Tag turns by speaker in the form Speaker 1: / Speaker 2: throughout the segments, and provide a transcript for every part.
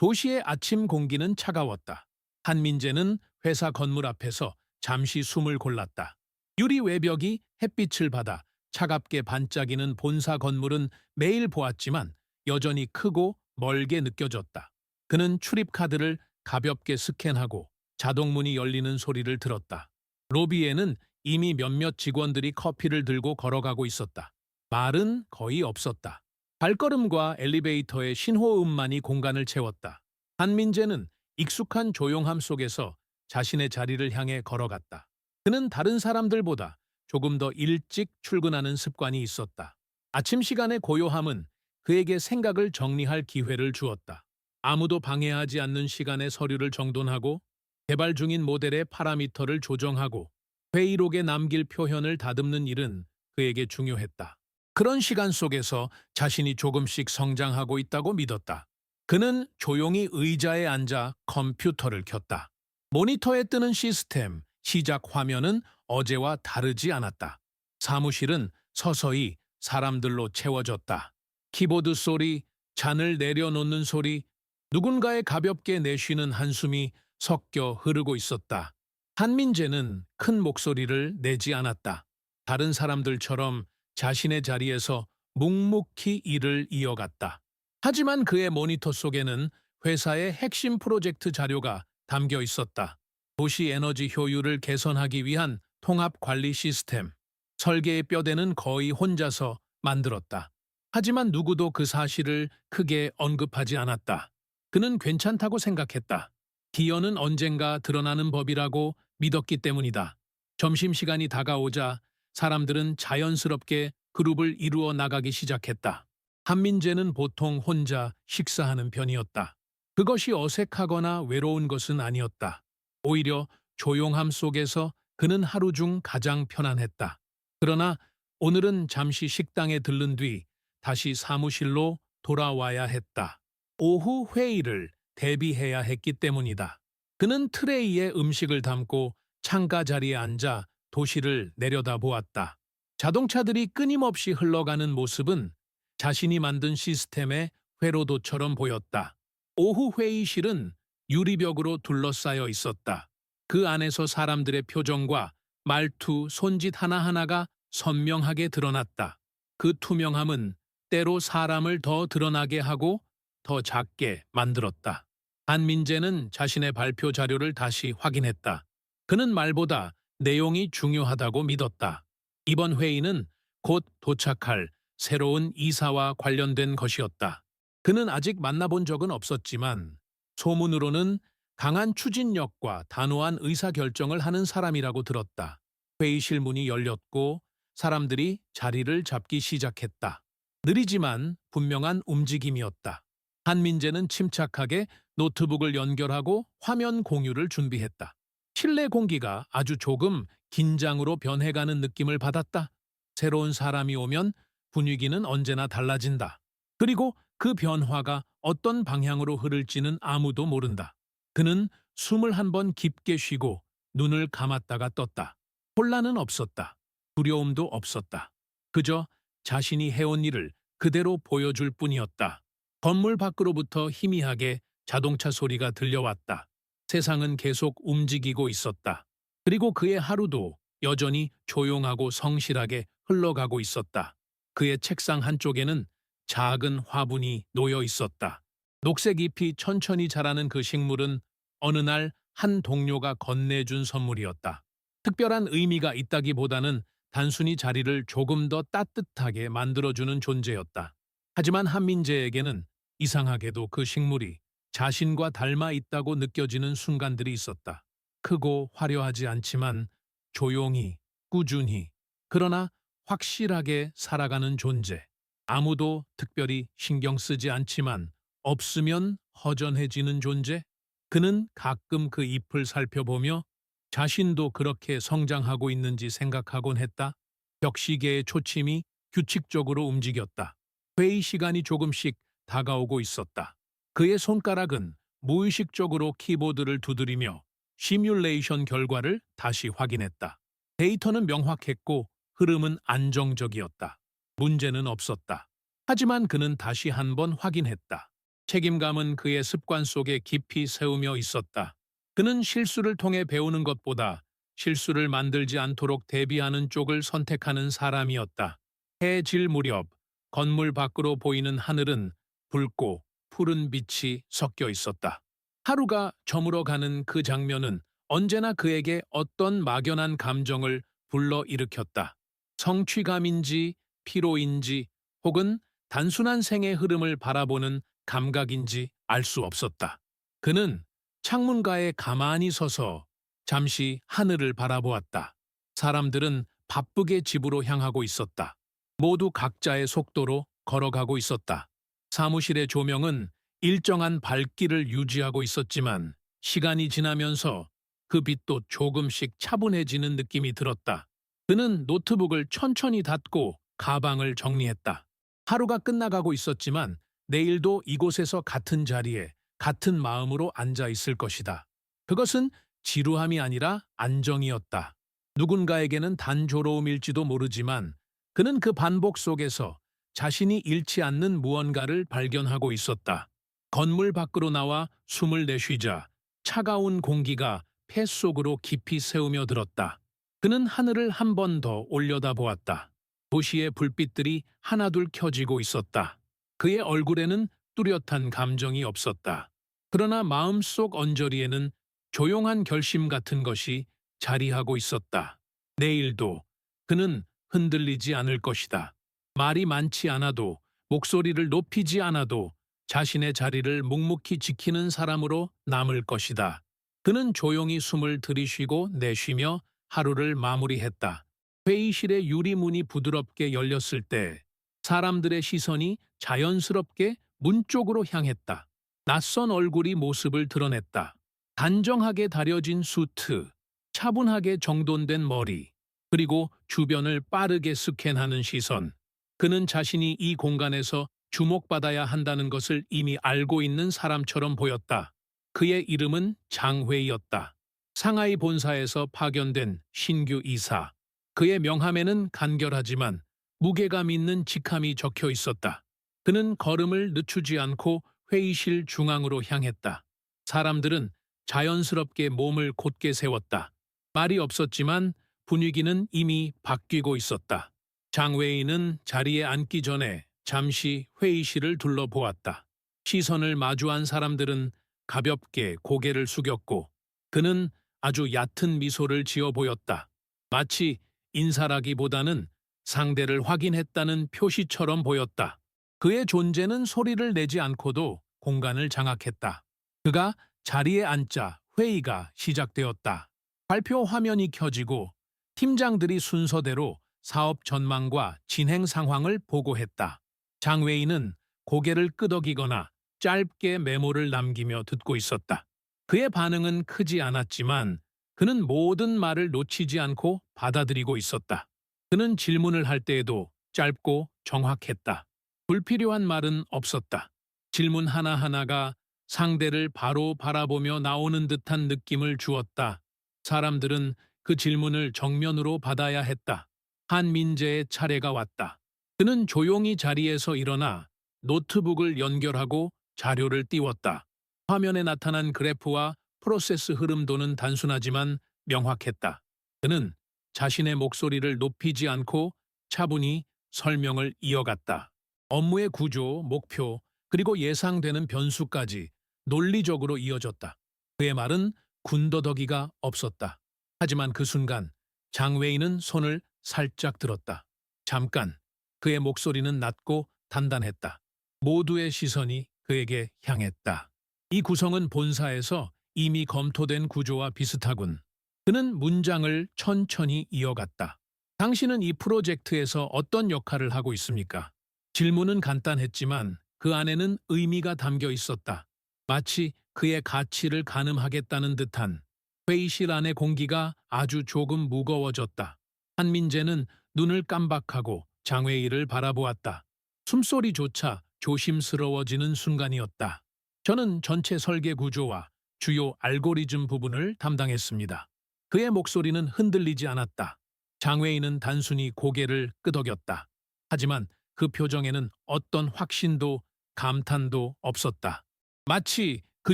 Speaker 1: 도시의 아침 공기는 차가웠다. 한민재는 회사 건물 앞에서 잠시 숨을 골랐다. 유리 외벽이 햇빛을 받아 차갑게 반짝이는 본사 건물은 매일 보았지만 여전히 크고 멀게 느껴졌다. 그는 출입카드를 가볍게 스캔하고 자동문이 열리는 소리를 들었다. 로비에는 이미 몇몇 직원들이 커피를 들고 걸어가고 있었다. 말은 거의 없었다. 발걸음과 엘리베이터의 신호음만이 공간을 채웠다. 한민재는 익숙한 조용함 속에서 자신의 자리를 향해 걸어갔다. 그는 다른 사람들보다 조금 더 일찍 출근하는 습관이 있었다. 아침 시간의 고요함은 그에게 생각을 정리할 기회를 주었다. 아무도 방해하지 않는 시간에 서류를 정돈하고 개발 중인 모델의 파라미터를 조정하고 회의록에 남길 표현을 다듬는 일은 그에게 중요했다. 그런 시간 속에서 자신이 조금씩 성장하고 있다고 믿었다. 그는 조용히 의자에 앉아 컴퓨터를 켰다. 모니터에 뜨는 시스템, 시작 화면은 어제와 다르지 않았다. 사무실은 서서히 사람들로 채워졌다. 키보드 소리, 잔을 내려놓는 소리, 누군가의 가볍게 내쉬는 한숨이 섞여 흐르고 있었다. 한민재는 큰 목소리를 내지 않았다. 다른 사람들처럼 자신의 자리에서 묵묵히 일을 이어갔다. 하지만 그의 모니터 속에는 회사의 핵심 프로젝트 자료가 담겨 있었다. 도시 에너지 효율을 개선하기 위한 통합 관리 시스템. 설계의 뼈대는 거의 혼자서 만들었다. 하지만 누구도 그 사실을 크게 언급하지 않았다. 그는 괜찮다고 생각했다. 기여는 언젠가 드러나는 법이라고 믿었기 때문이다. 점심시간이 다가오자 사람들은 자연스럽게 그룹을 이루어 나가기 시작했다. 한민재는 보통 혼자 식사하는 편이었다. 그것이 어색하거나 외로운 것은 아니었다. 오히려 조용함 속에서 그는 하루 중 가장 편안했다. 그러나 오늘은 잠시 식당에 들른 뒤 다시 사무실로 돌아와야 했다. 오후 회의를 대비해야 했기 때문이다. 그는 트레이에 음식을 담고 창가 자리에 앉아 도시를 내려다보았다. 자동차들이 끊임없이 흘러가는 모습은 자신이 만든 시스템의 회로도처럼 보였다. 오후 회의실은 유리벽으로 둘러싸여 있었다. 그 안에서 사람들의 표정과 말투, 손짓 하나하나가 선명하게 드러났다. 그 투명함은 때로 사람을 더 드러나게 하고 더 작게 만들었다. 한민재는 자신의 발표 자료를 다시 확인했다. 그는 말보다 내용이 중요하다고 믿었다. 이번 회의는 곧 도착할 새로운 이사와 관련된 것이었다. 그는 아직 만나본 적은 없었지만 소문으로는 강한 추진력과 단호한 의사결정을 하는 사람이라고 들었다. 회의실 문이 열렸고 사람들이 자리를 잡기 시작했다. 느리지만 분명한 움직임이었다. 한민재는 침착하게 노트북을 연결하고 화면 공유를 준비했다. 실내 공기가 아주 조금 긴장으로 변해가는 느낌을 받았다. 새로운 사람이 오면 분위기는 언제나 달라진다. 그리고 그 변화가 어떤 방향으로 흐를지는 아무도 모른다. 그는 숨을 한 번 깊게 쉬고 눈을 감았다가 떴다. 혼란은 없었다. 두려움도 없었다. 그저 자신이 해온 일을 그대로 보여줄 뿐이었다. 건물 밖으로부터 희미하게 자동차 소리가 들려왔다. 세상은 계속 움직이고 있었다. 그리고 그의 하루도 여전히 조용하고 성실하게 흘러가고 있었다. 그의 책상 한쪽에는 작은 화분이 놓여 있었다. 녹색 잎이 천천히 자라는 그 식물은 어느 날 한 동료가 건네준 선물이었다. 특별한 의미가 있다기보다는 단순히 자리를 조금 더 따뜻하게 만들어주는 존재였다. 하지만 한민재에게는 이상하게도 그 식물이 자신과 닮아 있다고 느껴지는 순간들이 있었다. 크고 화려하지 않지만 조용히, 꾸준히, 그러나 확실하게 살아가는 존재. 아무도 특별히 신경 쓰지 않지만 없으면 허전해지는 존재? 그는 가끔 그 잎을 살펴보며 자신도 그렇게 성장하고 있는지 생각하곤 했다. 벽시계의 초침이 규칙적으로 움직였다. 회의 시간이 조금씩 다가오고 있었다. 그의 손가락은 무의식적으로 키보드를 두드리며 시뮬레이션 결과를 다시 확인했다. 데이터는 명확했고 흐름은 안정적이었다. 문제는 없었다. 하지만 그는 다시 한번 확인했다. 책임감은 그의 습관 속에 깊이 새우며 있었다. 그는 실수를 통해 배우는 것보다 실수를 만들지 않도록 대비하는 쪽을 선택하는 사람이었다. 해질 무렵 건물 밖으로 보이는 하늘은 붉고 푸른 빛이 섞여 있었다. 하루가 저물어가는 그 장면은 언제나 그에게 어떤 막연한 감정을 불러일으켰다. 성취감인지 피로인지 혹은 단순한 생의 흐름을 바라보는 감각인지 알 수 없었다. 그는 창문가에 가만히 서서 잠시 하늘을 바라보았다. 사람들은 바쁘게 집으로 향하고 있었다. 모두 각자의 속도로 걸어가고 있었다. 사무실의 조명은 일정한 밝기를 유지하고 있었지만 시간이 지나면서 그 빛도 조금씩 차분해지는 느낌이 들었다. 그는 노트북을 천천히 닫고 가방을 정리했다. 하루가 끝나가고 있었지만 내일도 이곳에서 같은 자리에 같은 마음으로 앉아 있을 것이다. 그것은 지루함이 아니라 안정이었다. 누군가에게는 단조로움일지도 모르지만 그는 그 반복 속에서 자신이 잃지 않는 무언가를 발견하고 있었다. 건물 밖으로 나와 숨을 내쉬자 차가운 공기가 폐 속으로 깊이 새우며 들었다. 그는 하늘을 한 번 더 올려다보았다. 도시의 불빛들이 하나둘 켜지고 있었다. 그의 얼굴에는 뚜렷한 감정이 없었다. 그러나 마음속 언저리에는 조용한 결심 같은 것이 자리하고 있었다. 내일도 그는 흔들리지 않을 것이다. 말이 많지 않아도 목소리를 높이지 않아도 자신의 자리를 묵묵히 지키는 사람으로 남을 것이다. 그는 조용히 숨을 들이쉬고 내쉬며 하루를 마무리했다. 회의실의 유리문이 부드럽게 열렸을 때 사람들의 시선이 자연스럽게 문 쪽으로 향했다. 낯선 얼굴이 모습을 드러냈다. 단정하게 다려진 수트, 차분하게 정돈된 머리, 그리고 주변을 빠르게 스캔하는 시선. 그는 자신이 이 공간에서 주목받아야 한다는 것을 이미 알고 있는 사람처럼 보였다. 그의 이름은 장회이였다. 상하이 본사에서 파견된 신규 이사. 그의 명함에는 간결하지만 무게감 있는 직함이 적혀 있었다. 그는 걸음을 늦추지 않고 회의실 중앙으로 향했다. 사람들은 자연스럽게 몸을 곧게 세웠다. 말이 없었지만 분위기는 이미 바뀌고 있었다. 장외인은 자리에 앉기 전에 잠시 회의실을 둘러보았다. 시선을 마주한 사람들은 가볍게 고개를 숙였고 그는 아주 얕은 미소를 지어 보였다. 마치 인사라기보다는 상대를 확인했다는 표시처럼 보였다. 그의 존재는 소리를 내지 않고도 공간을 장악했다. 그가 자리에 앉자 회의가 시작되었다. 발표 화면이 켜지고 팀장들이 순서대로 사업 전망과 진행 상황을 보고했다. 장회의는 고개를 끄덕이거나 짧게 메모를 남기며 듣고 있었다. 그의 반응은 크지 않았지만 그는 모든 말을 놓치지 않고 받아들이고 있었다. 그는 질문을 할 때에도 짧고 정확했다. 불필요한 말은 없었다. 질문 하나하나가 상대를 바로 바라보며 나오는 듯한 느낌을 주었다. 사람들은 그 질문을 정면으로 받아야 했다. 한민재의 차례가 왔다. 그는 조용히 자리에서 일어나 노트북을 연결하고 자료를 띄웠다. 화면에 나타난 그래프와 프로세스 흐름도는 단순하지만 명확했다. 그는 자신의 목소리를 높이지 않고 차분히 설명을 이어갔다. 업무의 구조, 목표, 그리고 예상되는 변수까지 논리적으로 이어졌다. 그의 말은 군더더기가 없었다. 하지만 그 순간 장웨이는 손을 살짝 들었다. 잠깐, 그의 목소리는 낮고 단단했다. 모두의 시선이 그에게 향했다. 이 구성은 본사에서 이미 검토된 구조와 비슷하군. 그는 문장을 천천히 이어갔다. 당신은 이 프로젝트에서 어떤 역할을 하고 있습니까? 질문은 간단했지만 그 안에는 의미가 담겨 있었다. 마치 그의 가치를 가늠하겠다는 듯한. 회의실 안의 공기가 아주 조금 무거워졌다. 한민재는 눈을 깜박하고 장회의를 바라보았다. 숨소리조차 조심스러워지는 순간이었다. 저는 전체 설계 구조와 주요 알고리즘 부분을 담당했습니다. 그의 목소리는 흔들리지 않았다. 장회의는 단순히 고개를 끄덕였다. 하지만 그 표정에는 어떤 확신도 감탄도 없었다. 마치 그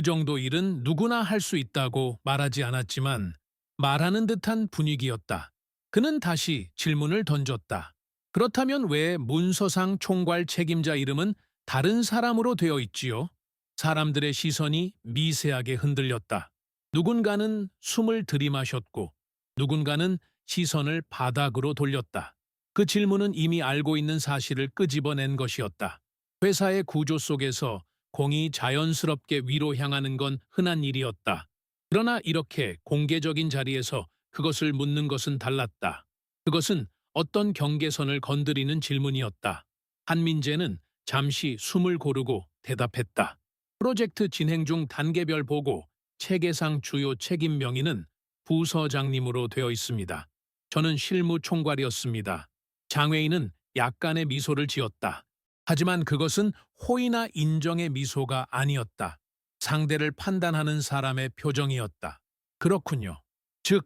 Speaker 1: 정도 일은 누구나 할 수 있다고 말하지 않았지만 말하는 듯한 분위기였다. 그는 다시 질문을 던졌다. 그렇다면 왜 문서상 총괄 책임자 이름은 다른 사람으로 되어 있지요? 사람들의 시선이 미세하게 흔들렸다. 누군가는 숨을 들이마셨고 누군가는 시선을 바닥으로 돌렸다. 그 질문은 이미 알고 있는 사실을 끄집어낸 것이었다. 회사의 구조 속에서 공이 자연스럽게 위로 향하는 건 흔한 일이었다. 그러나 이렇게 공개적인 자리에서 그것을 묻는 것은 달랐다. 그것은 어떤 경계선을 건드리는 질문이었다. 한민재는 잠시 숨을 고르고 대답했다. 프로젝트 진행 중 단계별 보고, 체계상 주요 책임 명의는 부서장님으로 되어 있습니다. 저는 실무 총괄이었습니다. 장외인은 약간의 미소를 지었다. 하지만 그것은 호의나 인정의 미소가 아니었다. 상대를 판단하는 사람의 표정이었다. 그렇군요. 즉,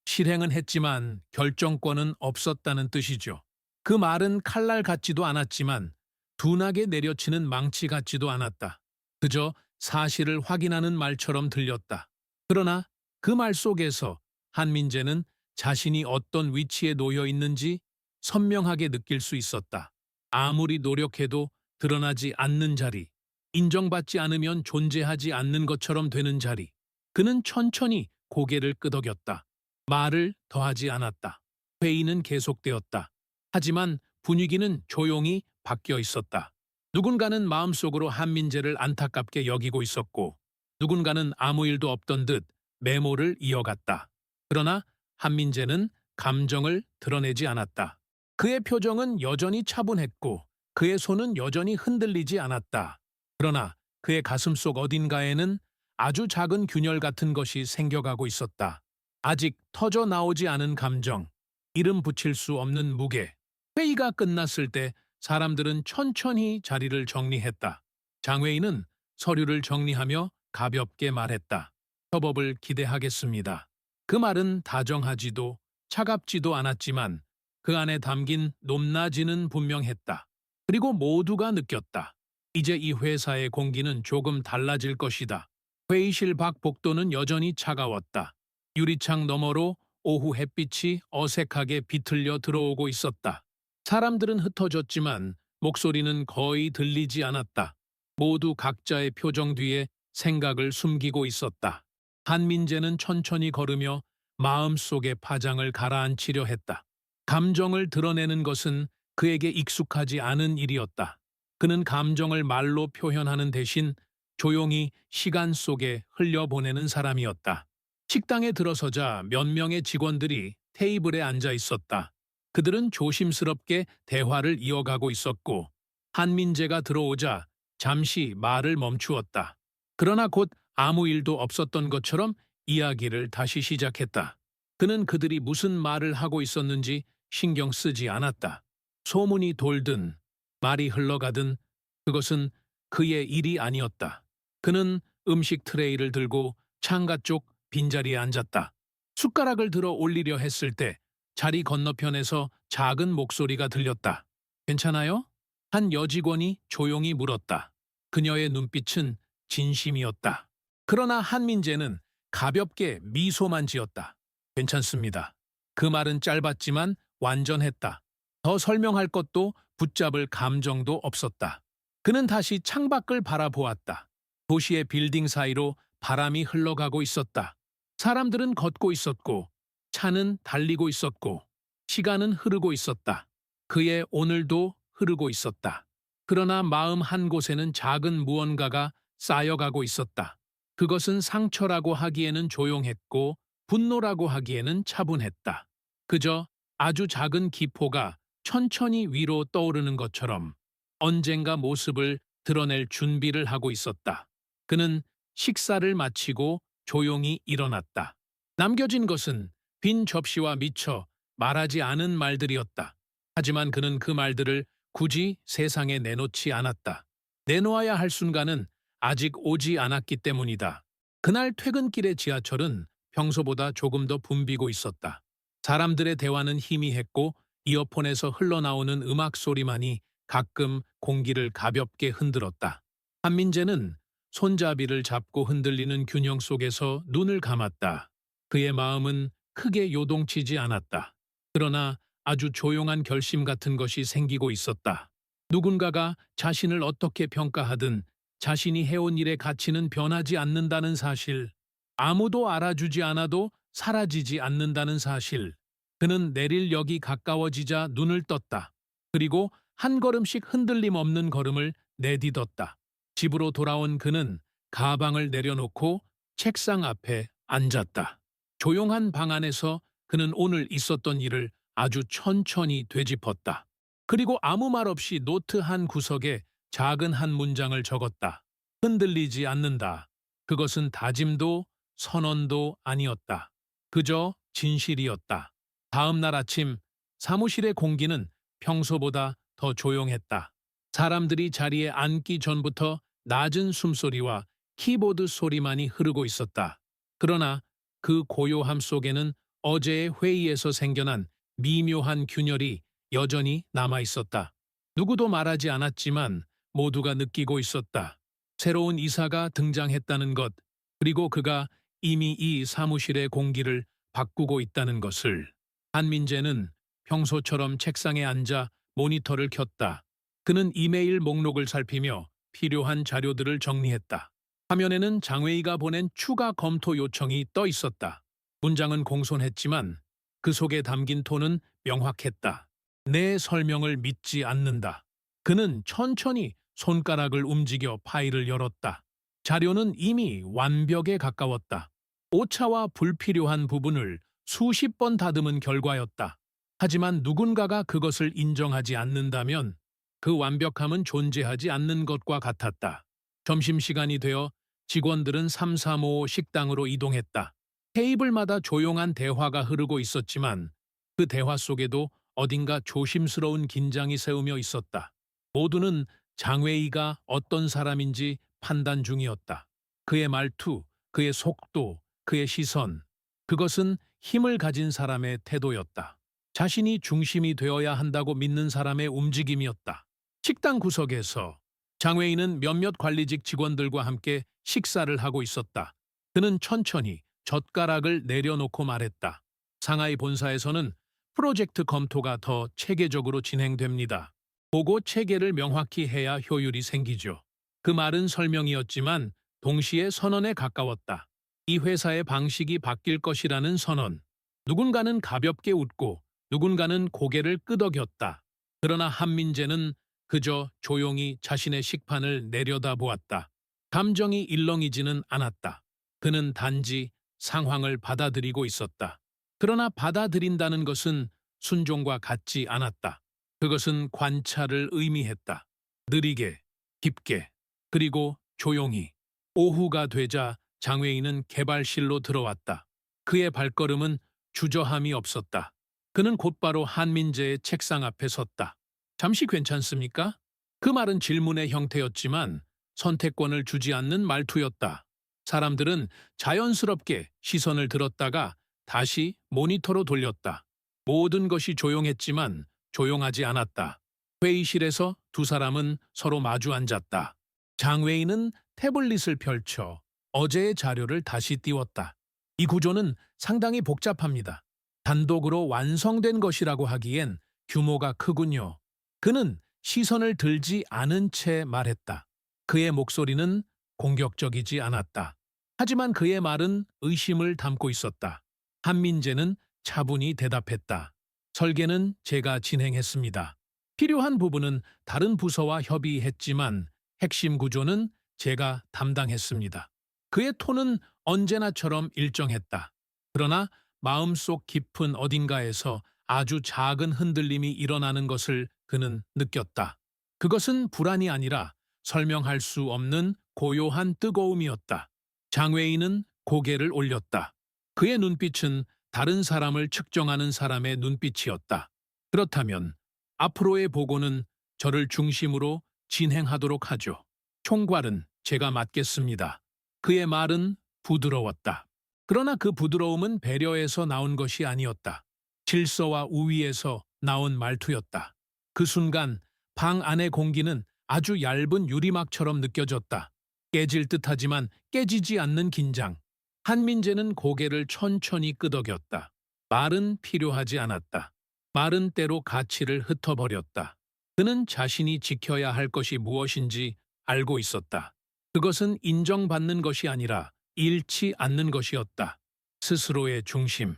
Speaker 1: 실행은 했지만 결정권은 없었다는 뜻이죠. 그 말은 칼날 같지도 않았지만 둔하게 내려치는 망치 같지도 않았다. 그저 사실을 확인하는 말처럼 들렸다. 그러나 그 말 속에서 한민재는 자신이 어떤 위치에 놓여 있는지 선명하게 느낄 수 있었다. 아무리 노력해도 드러나지 않는 자리, 인정받지 않으면 존재하지 않는 것처럼 되는 자리. 그는 천천히 고개를 끄덕였다. 말을 더하지 않았다. 회의는 계속되었다. 하지만 분위기는 조용히 바뀌어 있었다. 누군가는 마음속으로 한민재를 안타깝게 여기고 있었고 누군가는 아무 일도 없던 듯 메모를 이어갔다. 그러나 한민재는 감정을 드러내지 않았다. 그의 표정은 여전히 차분했고 그의 손은 여전히 흔들리지 않았다. 그러나 그의 가슴속 어딘가에는 아주 작은 균열 같은 것이 생겨가고 있었다. 아직 터져 나오지 않은 감정, 이름 붙일 수 없는 무게. 회의가 끝났을 때 사람들은 천천히 자리를 정리했다. 장회의는 서류를 정리하며 가볍게 말했다. 협업을 기대하겠습니다. 그 말은 다정하지도 차갑지도 않았지만 그 안에 담긴 높낮이는 분명했다. 그리고 모두가 느꼈다. 이제 이 회사의 공기는 조금 달라질 것이다. 회의실 밖 복도는 여전히 차가웠다. 유리창 너머로 오후 햇빛이 어색하게 비틀려 들어오고 있었다. 사람들은 흩어졌지만 목소리는 거의 들리지 않았다. 모두 각자의 표정 뒤에 생각을 숨기고 있었다. 한민재는 천천히 걸으며 마음속의 파장을 가라앉히려 했다. 감정을 드러내는 것은 그에게 익숙하지 않은 일이었다. 그는 감정을 말로 표현하는 대신 조용히 시간 속에 흘려보내는 사람이었다. 식당에 들어서자 몇 명의 직원들이 테이블에 앉아 있었다. 그들은 조심스럽게 대화를 이어가고 있었고 한민재가 들어오자 잠시 말을 멈추었다. 그러나 곧 아무 일도 없었던 것처럼 이야기를 다시 시작했다. 그는 그들이 무슨 말을 하고 있었는지 신경 쓰지 않았다. 소문이 돌든 말이 흘러가든 그것은 그의 일이 아니었다. 그는 음식 트레이를 들고 창가 쪽 빈자리에 앉았다. 숟가락을 들어 올리려 했을 때 자리 건너편에서 작은 목소리가 들렸다. 괜찮아요? 한 여직원이 조용히 물었다. 그녀의 눈빛은 진심이었다. 그러나 한민재는 가볍게 미소만 지었다. 괜찮습니다. 그 말은 짧았지만 완전했다. 더 설명할 것도 붙잡을 감정도 없었다. 그는 다시 창밖을 바라보았다. 도시의 빌딩 사이로 바람이 흘러가고 있었다. 사람들은 걷고 있었고 차는 달리고 있었고 시간은 흐르고 있었다. 그의 오늘도 흐르고 있었다. 그러나 마음 한 곳에는 작은 무언가가 쌓여가고 있었다. 그것은 상처라고 하기에는 조용했고 분노라고 하기에는 차분했다. 그저 아주 작은 기포가 천천히 위로 떠오르는 것처럼 언젠가 모습을 드러낼 준비를 하고 있었다. 그는 식사를 마치고 조용히 일어났다. 남겨진 것은 빈 접시와 미처 말하지 않은 말들이었다. 하지만 그는 그 말들을 굳이 세상에 내놓지 않았다. 내놓아야 할 순간은 아직 오지 않았기 때문이다. 그날 퇴근길의 지하철은 평소보다 조금 더 붐비고 있었다. 사람들의 대화는 희미했고 이어폰에서 흘러나오는 음악 소리만이 가끔 공기를 가볍게 흔들었다. 한민재는 손잡이를 잡고 흔들리는 균형 속에서 눈을 감았다. 그의 마음은 크게 요동치지 않았다. 그러나 아주 조용한 결심 같은 것이 생기고 있었다. 누군가가 자신을 어떻게 평가하든 자신이 해온 일의 가치는 변하지 않는다는 사실, 아무도 알아주지 않아도 사라지지 않는다는 사실. 그는 내릴 역이 가까워지자 눈을 떴다. 그리고 한 걸음씩 흔들림 없는 걸음을 내딛었다. 집으로 돌아온 그는 가방을 내려놓고 책상 앞에 앉았다. 조용한 방 안에서 그는 오늘 있었던 일을 아주 천천히 되짚었다. 그리고 아무 말 없이 노트 한 구석에 작은 한 문장을 적었다. 흔들리지 않는다. 그것은 다짐도 선언도 아니었다. 그저 진실이었다. 다음 날 아침 사무실의 공기는 평소보다 더 조용했다. 사람들이 자리에 앉기 전부터 낮은 숨소리와 키보드 소리만이 흐르고 있었다. 그러나 그 고요함 속에는 어제의 회의에서 생겨난 미묘한 균열이 여전히 남아 있었다. 누구도 말하지 않았지만 모두가 느끼고 있었다. 새로운 이사가 등장했다는 것, 그리고 그가 이미 이 사무실의 공기를 바꾸고 있다는 것을. 한민재는 평소처럼 책상에 앉아 모니터를 켰다. 그는 이메일 목록을 살피며 필요한 자료들을 정리했다. 화면에는 장웨이가 보낸 추가 검토 요청이 떠 있었다. 문장은 공손했지만 그 속에 담긴 톤은 명확했다. 내 설명을 믿지 않는다. 그는 천천히 손가락을 움직여 파일을 열었다. 자료는 이미 완벽에 가까웠다. 오차와 불필요한 부분을 수십 번 다듬은 결과였다. 하지만 누군가가 그것을 인정하지 않는다면 그 완벽함은 존재하지 않는 것과 같았다. 점심시간이 되어 직원들은 335 식당으로 이동했다. 테이블마다 조용한 대화가 흐르고 있었지만 그 대화 속에도 어딘가 조심스러운 긴장이 새우며 있었다. 모두는 장웨이가 어떤 사람인지 판단 중이었다. 그의 말투, 그의 속도, 그의 시선, 그것은 힘을 가진 사람의 태도였다. 자신이 중심이 되어야 한다고 믿는 사람의 움직임이었다. 식당 구석에서 장웨이는 몇몇 관리직 직원들과 함께 식사를 하고 있었다. 그는 천천히 젓가락을 내려놓고 말했다. 상하이 본사에서는 프로젝트 검토가 더 체계적으로 진행됩니다. 보고 체계를 명확히 해야 효율이 생기죠. 그 말은 설명이었지만 동시에 선언에 가까웠다. 이 회사의 방식이 바뀔 것이라는 선언. 누군가는 가볍게 웃고 누군가는 고개를 끄덕였다. 그러나 한민재는 그저 조용히 자신의 식판을 내려다보았다. 감정이 일렁이지는 않았다. 그는 단지 상황을 받아들이고 있었다. 그러나 받아들인다는 것은 순종과 같지 않았다. 그것은 관찰을 의미했다. 느리게, 깊게, 그리고 조용히. 오후가 되자 장웨이는 개발실로 들어왔다. 그의 발걸음은 주저함이 없었다. 그는 곧바로 한민재의 책상 앞에 섰다. 잠시 괜찮습니까? 그 말은 질문의 형태였지만 선택권을 주지 않는 말투였다. 사람들은 자연스럽게 시선을 들었다가 다시 모니터로 돌렸다. 모든 것이 조용했지만 조용하지 않았다. 회의실에서 두 사람은 서로 마주 앉았다. 장웨이는 태블릿을 펼쳐 어제의 자료를 다시 띄웠다. 이 구조는 상당히 복잡합니다. 단독으로 완성된 것이라고 하기엔 규모가 크군요. 그는 시선을 들지 않은 채 말했다. 그의 목소리는 공격적이지 않았다. 하지만 그의 말은 의심을 담고 있었다. 한민재는 차분히 대답했다. 설계는 제가 진행했습니다. 필요한 부분은 다른 부서와 협의했지만 핵심 구조는 제가 담당했습니다. 그의 톤은 언제나처럼 일정했다. 그러나 마음속 깊은 어딘가에서 아주 작은 흔들림이 일어나는 것을 그는 느꼈다. 그것은 불안이 아니라 설명할 수 없는 고요한 뜨거움이었다. 장웨이는 고개를 올렸다. 그의 눈빛은 다른 사람을 측정하는 사람의 눈빛이었다. 그렇다면 앞으로의 보고는 저를 중심으로 진행하도록 하죠. 총괄은 제가 맡겠습니다. 그의 말은 부드러웠다. 그러나 그 부드러움은 배려에서 나온 것이 아니었다. 질서와 우위에서 나온 말투였다. 그 순간 방 안의 공기는 아주 얇은 유리막처럼 느껴졌다. 깨질 듯하지만 깨지지 않는 긴장. 한민재는 고개를 천천히 끄덕였다. 말은 필요하지 않았다. 말은 때로 가치를 흩어버렸다. 그는 자신이 지켜야 할 것이 무엇인지 알고 있었다. 그것은 인정받는 것이 아니라 잃지 않는 것이었다. 스스로의 중심.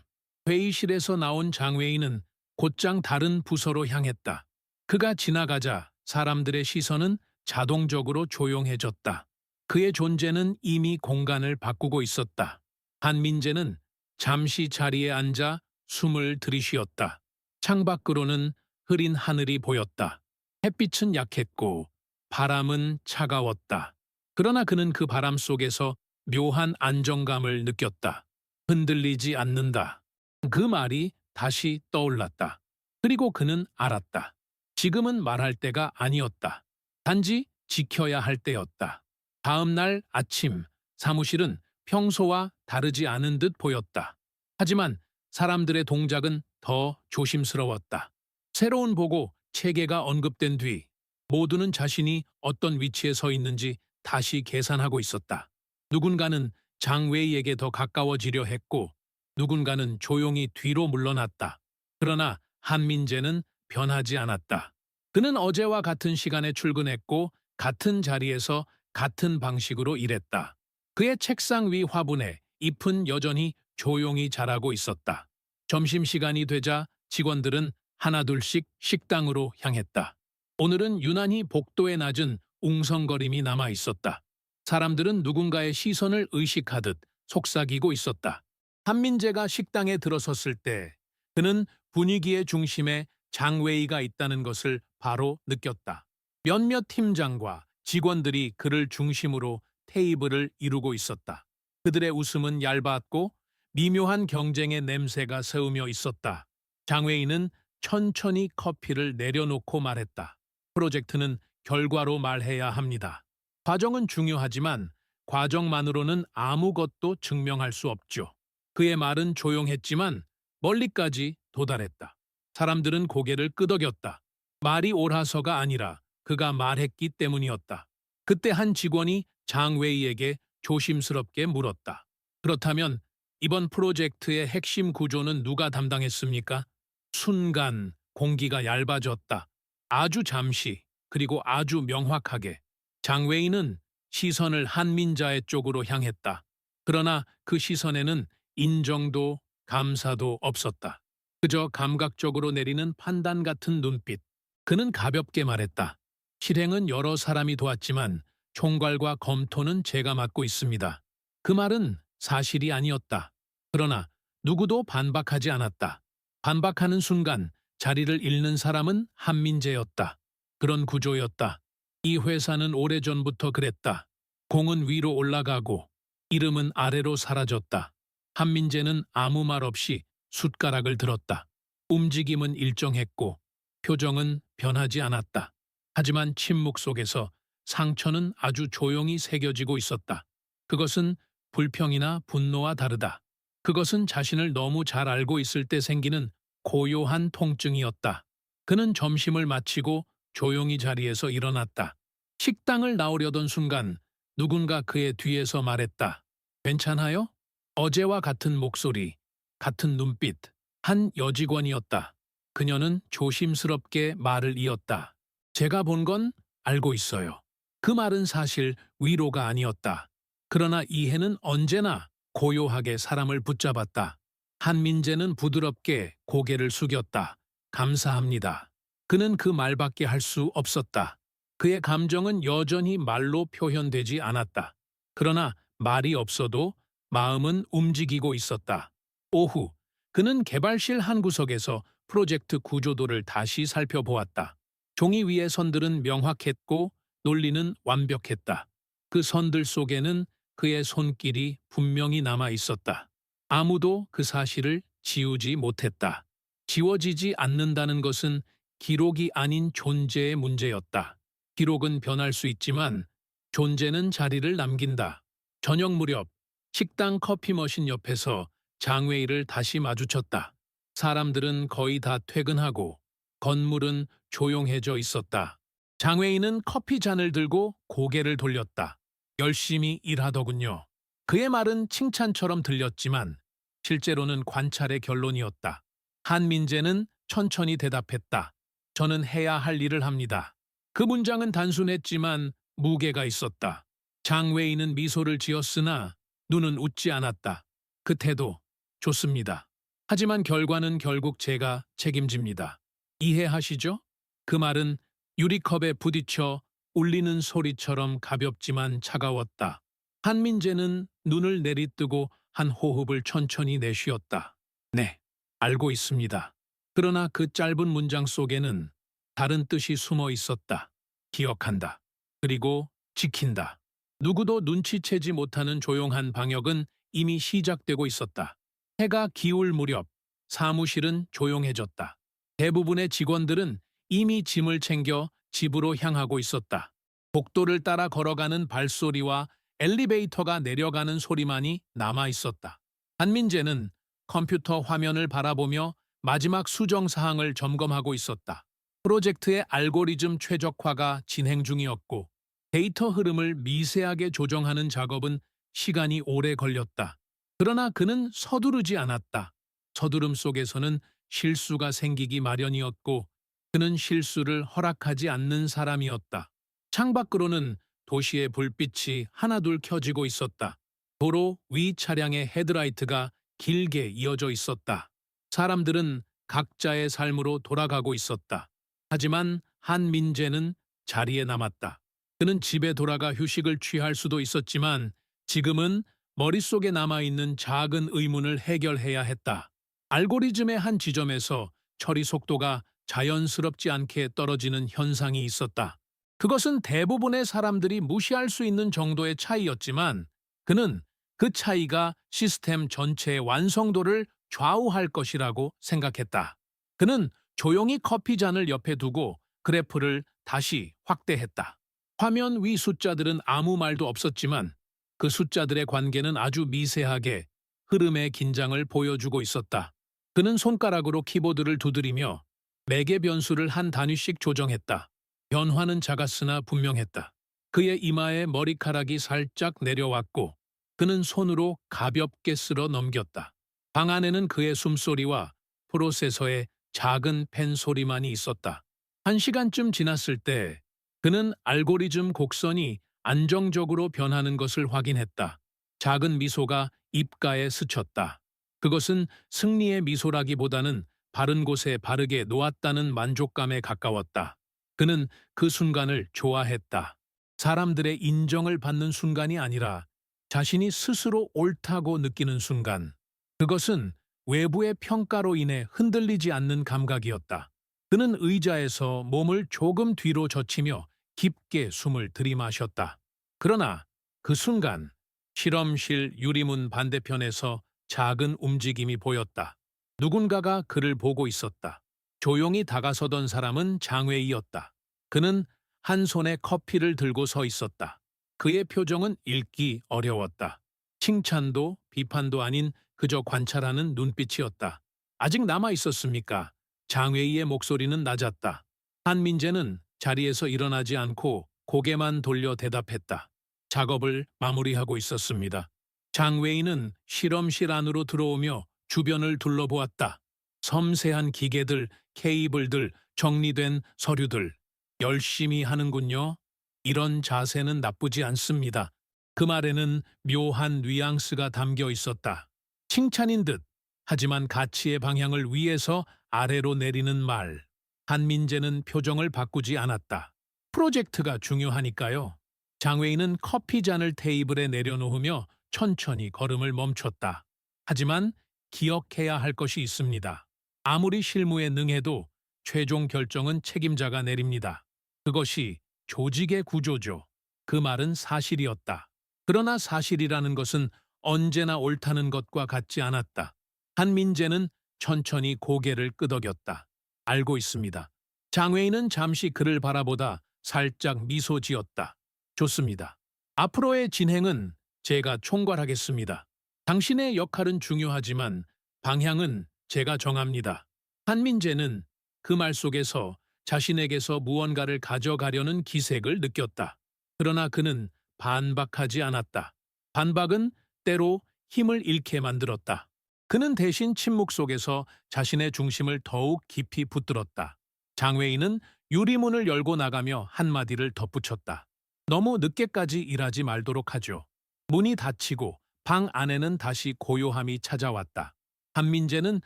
Speaker 1: 회의실에서 나온 장외인은 곧장 다른 부서로 향했다. 그가 지나가자 사람들의 시선은 자동적으로 조용해졌다. 그의 존재는 이미 공간을 바꾸고 있었다. 한민재는 잠시 자리에 앉아 숨을 들이쉬었다. 창밖으로는 흐린 하늘이 보였다. 햇빛은 약했고 바람은 차가웠다. 그러나 그는 그 바람 속에서 묘한 안정감을 느꼈다. 흔들리지 않는다. 그 말이 다시 떠올랐다. 그리고 그는 알았다. 지금은 말할 때가 아니었다. 단지 지켜야 할 때였다. 다음 날 아침, 사무실은 평소와 다르지 않은 듯 보였다. 하지만 사람들의 동작은 더 조심스러웠다. 새로운 보고 체계가 언급된 뒤 모두는 자신이 어떤 위치에 서 있는지 다시 계산하고 있었다. 누군가는 장웨이에게 더 가까워지려 했고 누군가는 조용히 뒤로 물러났다. 그러나 한민재는 변하지 않았다. 그는 어제와 같은 시간에 출근했고 같은 자리에서 같은 방식으로 일했다. 그의 책상 위 화분에 잎은 여전히 조용히 자라고 있었다. 점심시간이 되자 직원들은 하나둘씩 식당으로 향했다. 오늘은 유난히 복도에 낮은 웅성거림이 남아 있었다. 사람들은 누군가의 시선을 의식하듯 속삭이고 있었다. 한민재가 식당에 들어섰을 때 그는 분위기의 중심에 장웨이가 있다는 것을 바로 느꼈다. 몇몇 팀장과 직원들이 그를 중심으로 테이블을 이루고 있었다. 그들의 웃음은 얇았고 미묘한 경쟁의 냄새가 새우며 있었다. 장웨이는 천천히 커피를 내려놓고 말했다. 프로젝트는 결과로 말해야 합니다. 과정은 중요하지만 과정만으로는 아무것도 증명할 수 없죠. 그의 말은 조용했지만 멀리까지 도달했다. 사람들은 고개를 끄덕였다. 말이 옳아서가 아니라 그가 말했기 때문이었다. 그때 한 직원이 장웨이에게 조심스럽게 물었다. 그렇다면 이번 프로젝트의 핵심 구조는 누가 담당했습니까? 순간 공기가 얇아졌다. 아주 잠시, 그리고 아주 명확하게. 장웨이는 시선을 한민자의 쪽으로 향했다. 그러나 그 시선에는 인정도 감사도 없었다. 그저 감각적으로 내리는 판단 같은 눈빛. 그는 가볍게 말했다. 실행은 여러 사람이 도왔지만 총괄과 검토는 제가 맡고 있습니다. 그 말은 사실이 아니었다. 그러나 누구도 반박하지 않았다. 반박하는 순간 자리를 잃는 사람은 한민재였다. 그런 구조였다. 이 회사는 오래전부터 그랬다. 공은 위로 올라가고 이름은 아래로 사라졌다. 한민재는 아무 말 없이 숟가락을 들었다. 움직임은 일정했고 표정은 변하지 않았다. 하지만 침묵 속에서 상처는 아주 조용히 새겨지고 있었다. 그것은 불평이나 분노와 다르다. 그것은 자신을 너무 잘 알고 있을 때 생기는 고요한 통증이었다. 그는 점심을 마치고 조용히 자리에서 일어났다. 식당을 나오려던 순간 누군가 그의 뒤에서 말했다. 괜찮아요? 어제와 같은 목소리, 같은 눈빛, 한 여직원이었다. 그녀는 조심스럽게 말을 이었다. 제가 본 건 알고 있어요. 그 말은 사실 위로가 아니었다. 그러나 이해는 언제나 고요하게 사람을 붙잡았다. 한민재는 부드럽게 고개를 숙였다. 감사합니다. 그는 그 말밖에 할 수 없었다. 그의 감정은 여전히 말로 표현되지 않았다. 그러나 말이 없어도 마음은 움직이고 있었다. 오후, 그는 개발실 한 구석에서 프로젝트 구조도를 다시 살펴보았다. 종이 위의 선들은 명확했고 논리는 완벽했다. 그 선들 속에는 그의 손길이 분명히 남아 있었다. 아무도 그 사실을 지우지 못했다. 지워지지 않는다는 것은 기록이 아닌 존재의 문제였다. 기록은 변할 수 있지만 존재는 자리를 남긴다. 저녁 무렵 식당 커피 머신 옆에서 장웨이를 다시 마주쳤다. 사람들은 거의 다 퇴근하고 건물은 조용해져 있었다. 장외인은 커피 잔을 들고 고개를 돌렸다. 열심히 일하더군요. 그의 말은 칭찬처럼 들렸지만 실제로는 관찰의 결론이었다. 한민재는 천천히 대답했다. 저는 해야 할 일을 합니다. 그 문장은 단순했지만 무게가 있었다. 장외인은 미소를 지었으나 눈은 웃지 않았다. 그 태도 좋습니다. 하지만 결과는 결국 제가 책임집니다. 이해하시죠? 그 말은 유리컵에 부딪혀 울리는 소리처럼 가볍지만 차가웠다. 한민재는 눈을 내리뜨고 한 호흡을 천천히 내쉬었다. 네, 알고 있습니다. 그러나 그 짧은 문장 속에는 다른 뜻이 숨어 있었다. 기억한다. 그리고 지킨다. 누구도 눈치채지 못하는 조용한 방역은 이미 시작되고 있었다. 해가 기울 무렵 사무실은 조용해졌다. 대부분의 직원들은 이미 짐을 챙겨 집으로 향하고 있었다. 복도를 따라 걸어가는 발소리와 엘리베이터가 내려가는 소리만이 남아 있었다. 한민재는 컴퓨터 화면을 바라보며 마지막 수정 사항을 점검하고 있었다. 프로젝트의 알고리즘 최적화가 진행 중이었고 데이터 흐름을 미세하게 조정하는 작업은 시간이 오래 걸렸다. 그러나 그는 서두르지 않았다. 서두름 속에서는 실수가 생기기 마련이었고 그는 실수를 허락하지 않는 사람이었다. 창밖으로는 도시의 불빛이 하나둘 켜지고 있었다. 도로 위 차량의 헤드라이트가 길게 이어져 있었다. 사람들은 각자의 삶으로 돌아가고 있었다. 하지만 한민재는 자리에 남았다. 그는 집에 돌아가 휴식을 취할 수도 있었지만 지금은 머릿속에 남아있는 작은 의문을 해결해야 했다. 알고리즘의 한 지점에서 처리 속도가 자연스럽지 않게 떨어지는 현상이 있었다. 그것은 대부분의 사람들이 무시할 수 있는 정도의 차이였지만 그는 그 차이가 시스템 전체의 완성도를 좌우할 것이라고 생각했다. 그는 조용히 커피 잔을 옆에 두고 그래프를 다시 확대했다. 화면 위 숫자들은 아무 말도 없었지만 그 숫자들의 관계는 아주 미세하게 흐름의 긴장을 보여주고 있었다. 그는 손가락으로 키보드를 두드리며 매개 변수를 한 단위씩 조정했다. 변화는 작았으나 분명했다. 그의 이마에 머리카락이 살짝 내려왔고 그는 손으로 가볍게 쓸어 넘겼다. 방 안에는 그의 숨소리와 프로세서의 작은 펜 소리만이 있었다. 1시간쯤 지났을 때 그는 알고리즘 곡선이 안정적으로 변하는 것을 확인했다. 작은 미소가 입가에 스쳤다. 그것은 승리의 미소라기보다는 바른 곳에 바르게 놓았다는 만족감에 가까웠다. 그는 그 순간을 좋아했다. 사람들의 인정을 받는 순간이 아니라 자신이 스스로 옳다고 느끼는 순간. 그것은 외부의 평가로 인해 흔들리지 않는 감각이었다. 그는 의자에서 몸을 조금 뒤로 젖히며 깊게 숨을 들이마셨다. 그러나 그 순간 실험실 유리문 반대편에서 작은 움직임이 보였다. 누군가가 그를 보고 있었다. 조용히 다가서던 사람은 장외이였다. 그는 한 손에 커피를 들고 서 있었다. 그의 표정은 읽기 어려웠다. 칭찬도 비판도 아닌 그저 관찰하는 눈빛이었다. 아직 남아 있었습니까? 장외이의 목소리는 낮았다. 한민재는 자리에서 일어나지 않고 고개만 돌려 대답했다. 작업을 마무리하고 있었습니다. 장외인은 실험실 안으로 들어오며 주변을 둘러보았다. 섬세한 기계들, 케이블들, 정리된 서류들. 열심히 하는군요. 이런 자세는 나쁘지 않습니다. 그 말에는 묘한 뉘앙스가 담겨 있었다. 칭찬인 듯, 하지만 가치의 방향을 위에서 아래로 내리는 말. 한민재는 표정을 바꾸지 않았다. 프로젝트가 중요하니까요. 장외인은 커피 잔을 테이블에 내려놓으며 천천히 걸음을 멈췄다. 하지만 기억해야 할 것이 있습니다. 아무리 실무에 능해도 최종 결정은 책임자가 내립니다. 그것이 조직의 구조죠. 그 말은 사실이었다. 그러나 사실이라는 것은 언제나 옳다는 것과 같지 않았다. 한민재는 천천히 고개를 끄덕였다. 알고 있습니다. 장외인은 잠시 그를 바라보다 살짝 미소 지었다. 좋습니다. 앞으로의 진행은 제가 총괄하겠습니다. 당신의 역할은 중요하지만 방향은 제가 정합니다. 한민재는 그 말 속에서 자신에게서 무언가를 가져가려는 기색을 느꼈다. 그러나 그는 반박하지 않았다. 반박은 때로 힘을 잃게 만들었다. 그는 대신 침묵 속에서 자신의 중심을 더욱 깊이 붙들었다. 장웨이는 유리문을 열고 나가며 한마디를 덧붙였다. 너무 늦게까지 일하지 말도록 하죠. 문이 닫히고 방 안에는 다시 고요함이 찾아왔다. 한민재는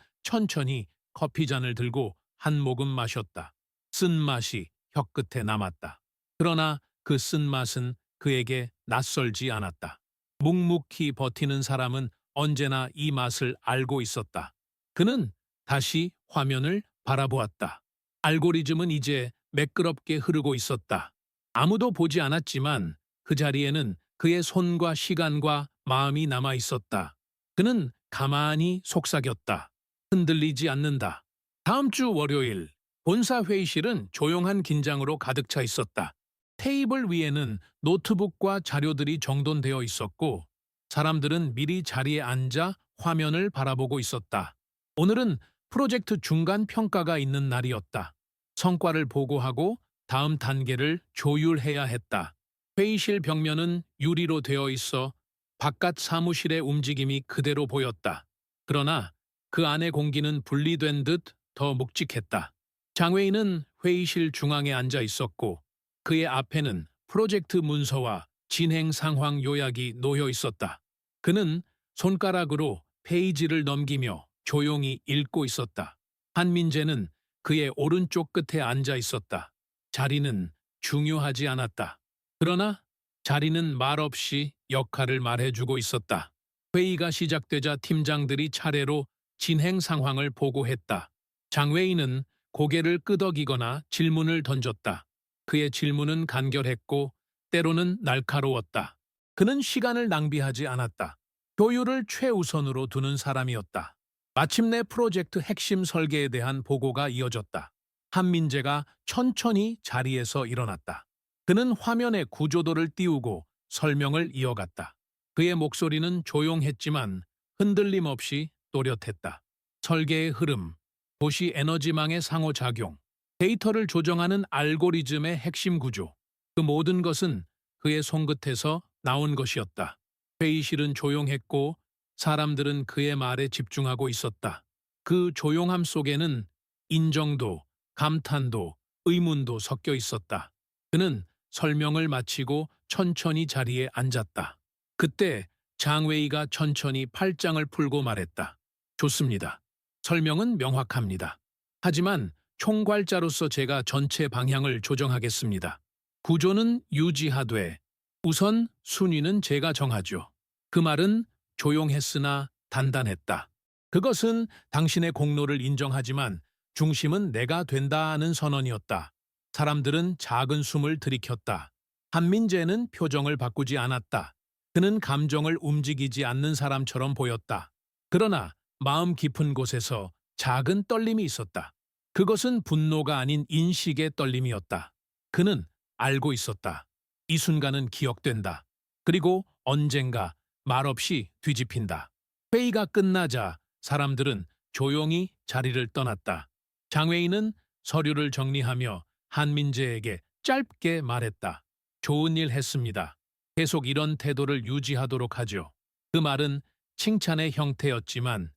Speaker 1: 천천히 커피잔을 들고 한 모금 마셨다. 쓴맛이 혀끝에 남았다. 그러나 그 쓴맛은 그에게 낯설지 않았다. 묵묵히 버티는 사람은 언제나 이 맛을 알고 있었다. 그는 다시 화면을 바라보았다. 알고리즘은 이제 매끄럽게 흐르고 있었다. 아무도 보지 않았지만 그 자리에는 그의 손과 시간과 마음이 남아 있었다. 그는 가만히 속삭였다. 흔들리지 않는다. 다음 주 월요일, 본사 회의실은 조용한 긴장으로 가득 차 있었다. 테이블 위에는 노트북과 자료들이 정돈되어 있었고, 사람들은 미리 자리에 앉아 화면을 바라보고 있었다. 오늘은 프로젝트 중간 평가가 있는 날이었다. 성과를 보고하고 다음 단계를 조율해야 했다. 회의실 벽면은 유리로 되어 있어 바깥 사무실의 움직임이 그대로 보였다. 그러나 그 안의 공기는 분리된 듯 더 묵직했다. 장웨이는 회의실 중앙에 앉아 있었고 그의 앞에는 프로젝트 문서와 진행 상황 요약이 놓여 있었다. 그는 손가락으로 페이지를 넘기며 조용히 읽고 있었다. 한민재는 그의 오른쪽 끝에 앉아 있었다. 자리는 중요하지 않았다. 그러나 자리는 말없이 역할을 말해주고 있었다. 회의가 시작되자 팀장들이 차례로 진행 상황을 보고했다. 장웨이는 고개를 끄덕이거나 질문을 던졌다. 그의 질문은 간결했고 때로는 날카로웠다. 그는 시간을 낭비하지 않았다. 효율을 최우선으로 두는 사람이었다. 마침내 프로젝트 핵심 설계에 대한 보고가 이어졌다. 한민재가 천천히 자리에서 일어났다. 그는 화면에 구조도를 띄우고 설명을 이어갔다. 그의 목소리는 조용했지만 흔들림 없이 또렷했다. 설계의 흐름, 도시 에너지망의 상호작용, 데이터를 조정하는 알고리즘의 핵심 구조, 그 모든 것은 그의 손끝에서 나온 것이었다. 회의실은 조용했고 사람들은 그의 말에 집중하고 있었다. 그 조용함 속에는 인정도, 감탄도, 의문도 섞여 있었다. 그는 설명을 마치고 천천히 자리에 앉았다. 그때 장웨이가 천천히 팔짱을 풀고 말했다. 좋습니다. 설명은 명확합니다. 하지만 총괄자로서 제가 전체 방향을 조정하겠습니다. 구조는 유지하되 우선 순위는 제가 정하죠. 그 말은 조용했으나 단단했다. 그것은 당신의 공로를 인정하지만 중심은 내가 된다는 선언이었다. 사람들은 작은 숨을 들이켰다. 한민재는 표정을 바꾸지 않았다. 그는 감정을 움직이지 않는 사람처럼 보였다. 그러나 마음 깊은 곳에서 작은 떨림이 있었다. 그것은 분노가 아닌 인식의 떨림이었다. 그는 알고 있었다. 이 순간은 기억된다. 그리고 언젠가 말없이 뒤집힌다. 회의가 끝나자 사람들은 조용히 자리를 떠났다. 장웨이는 서류를 정리하며 한민재에게 짧게 말했다. 좋은 일 했습니다. 계속 이런 태도를 유지하도록 하죠. 그 말은 칭찬의 형태였지만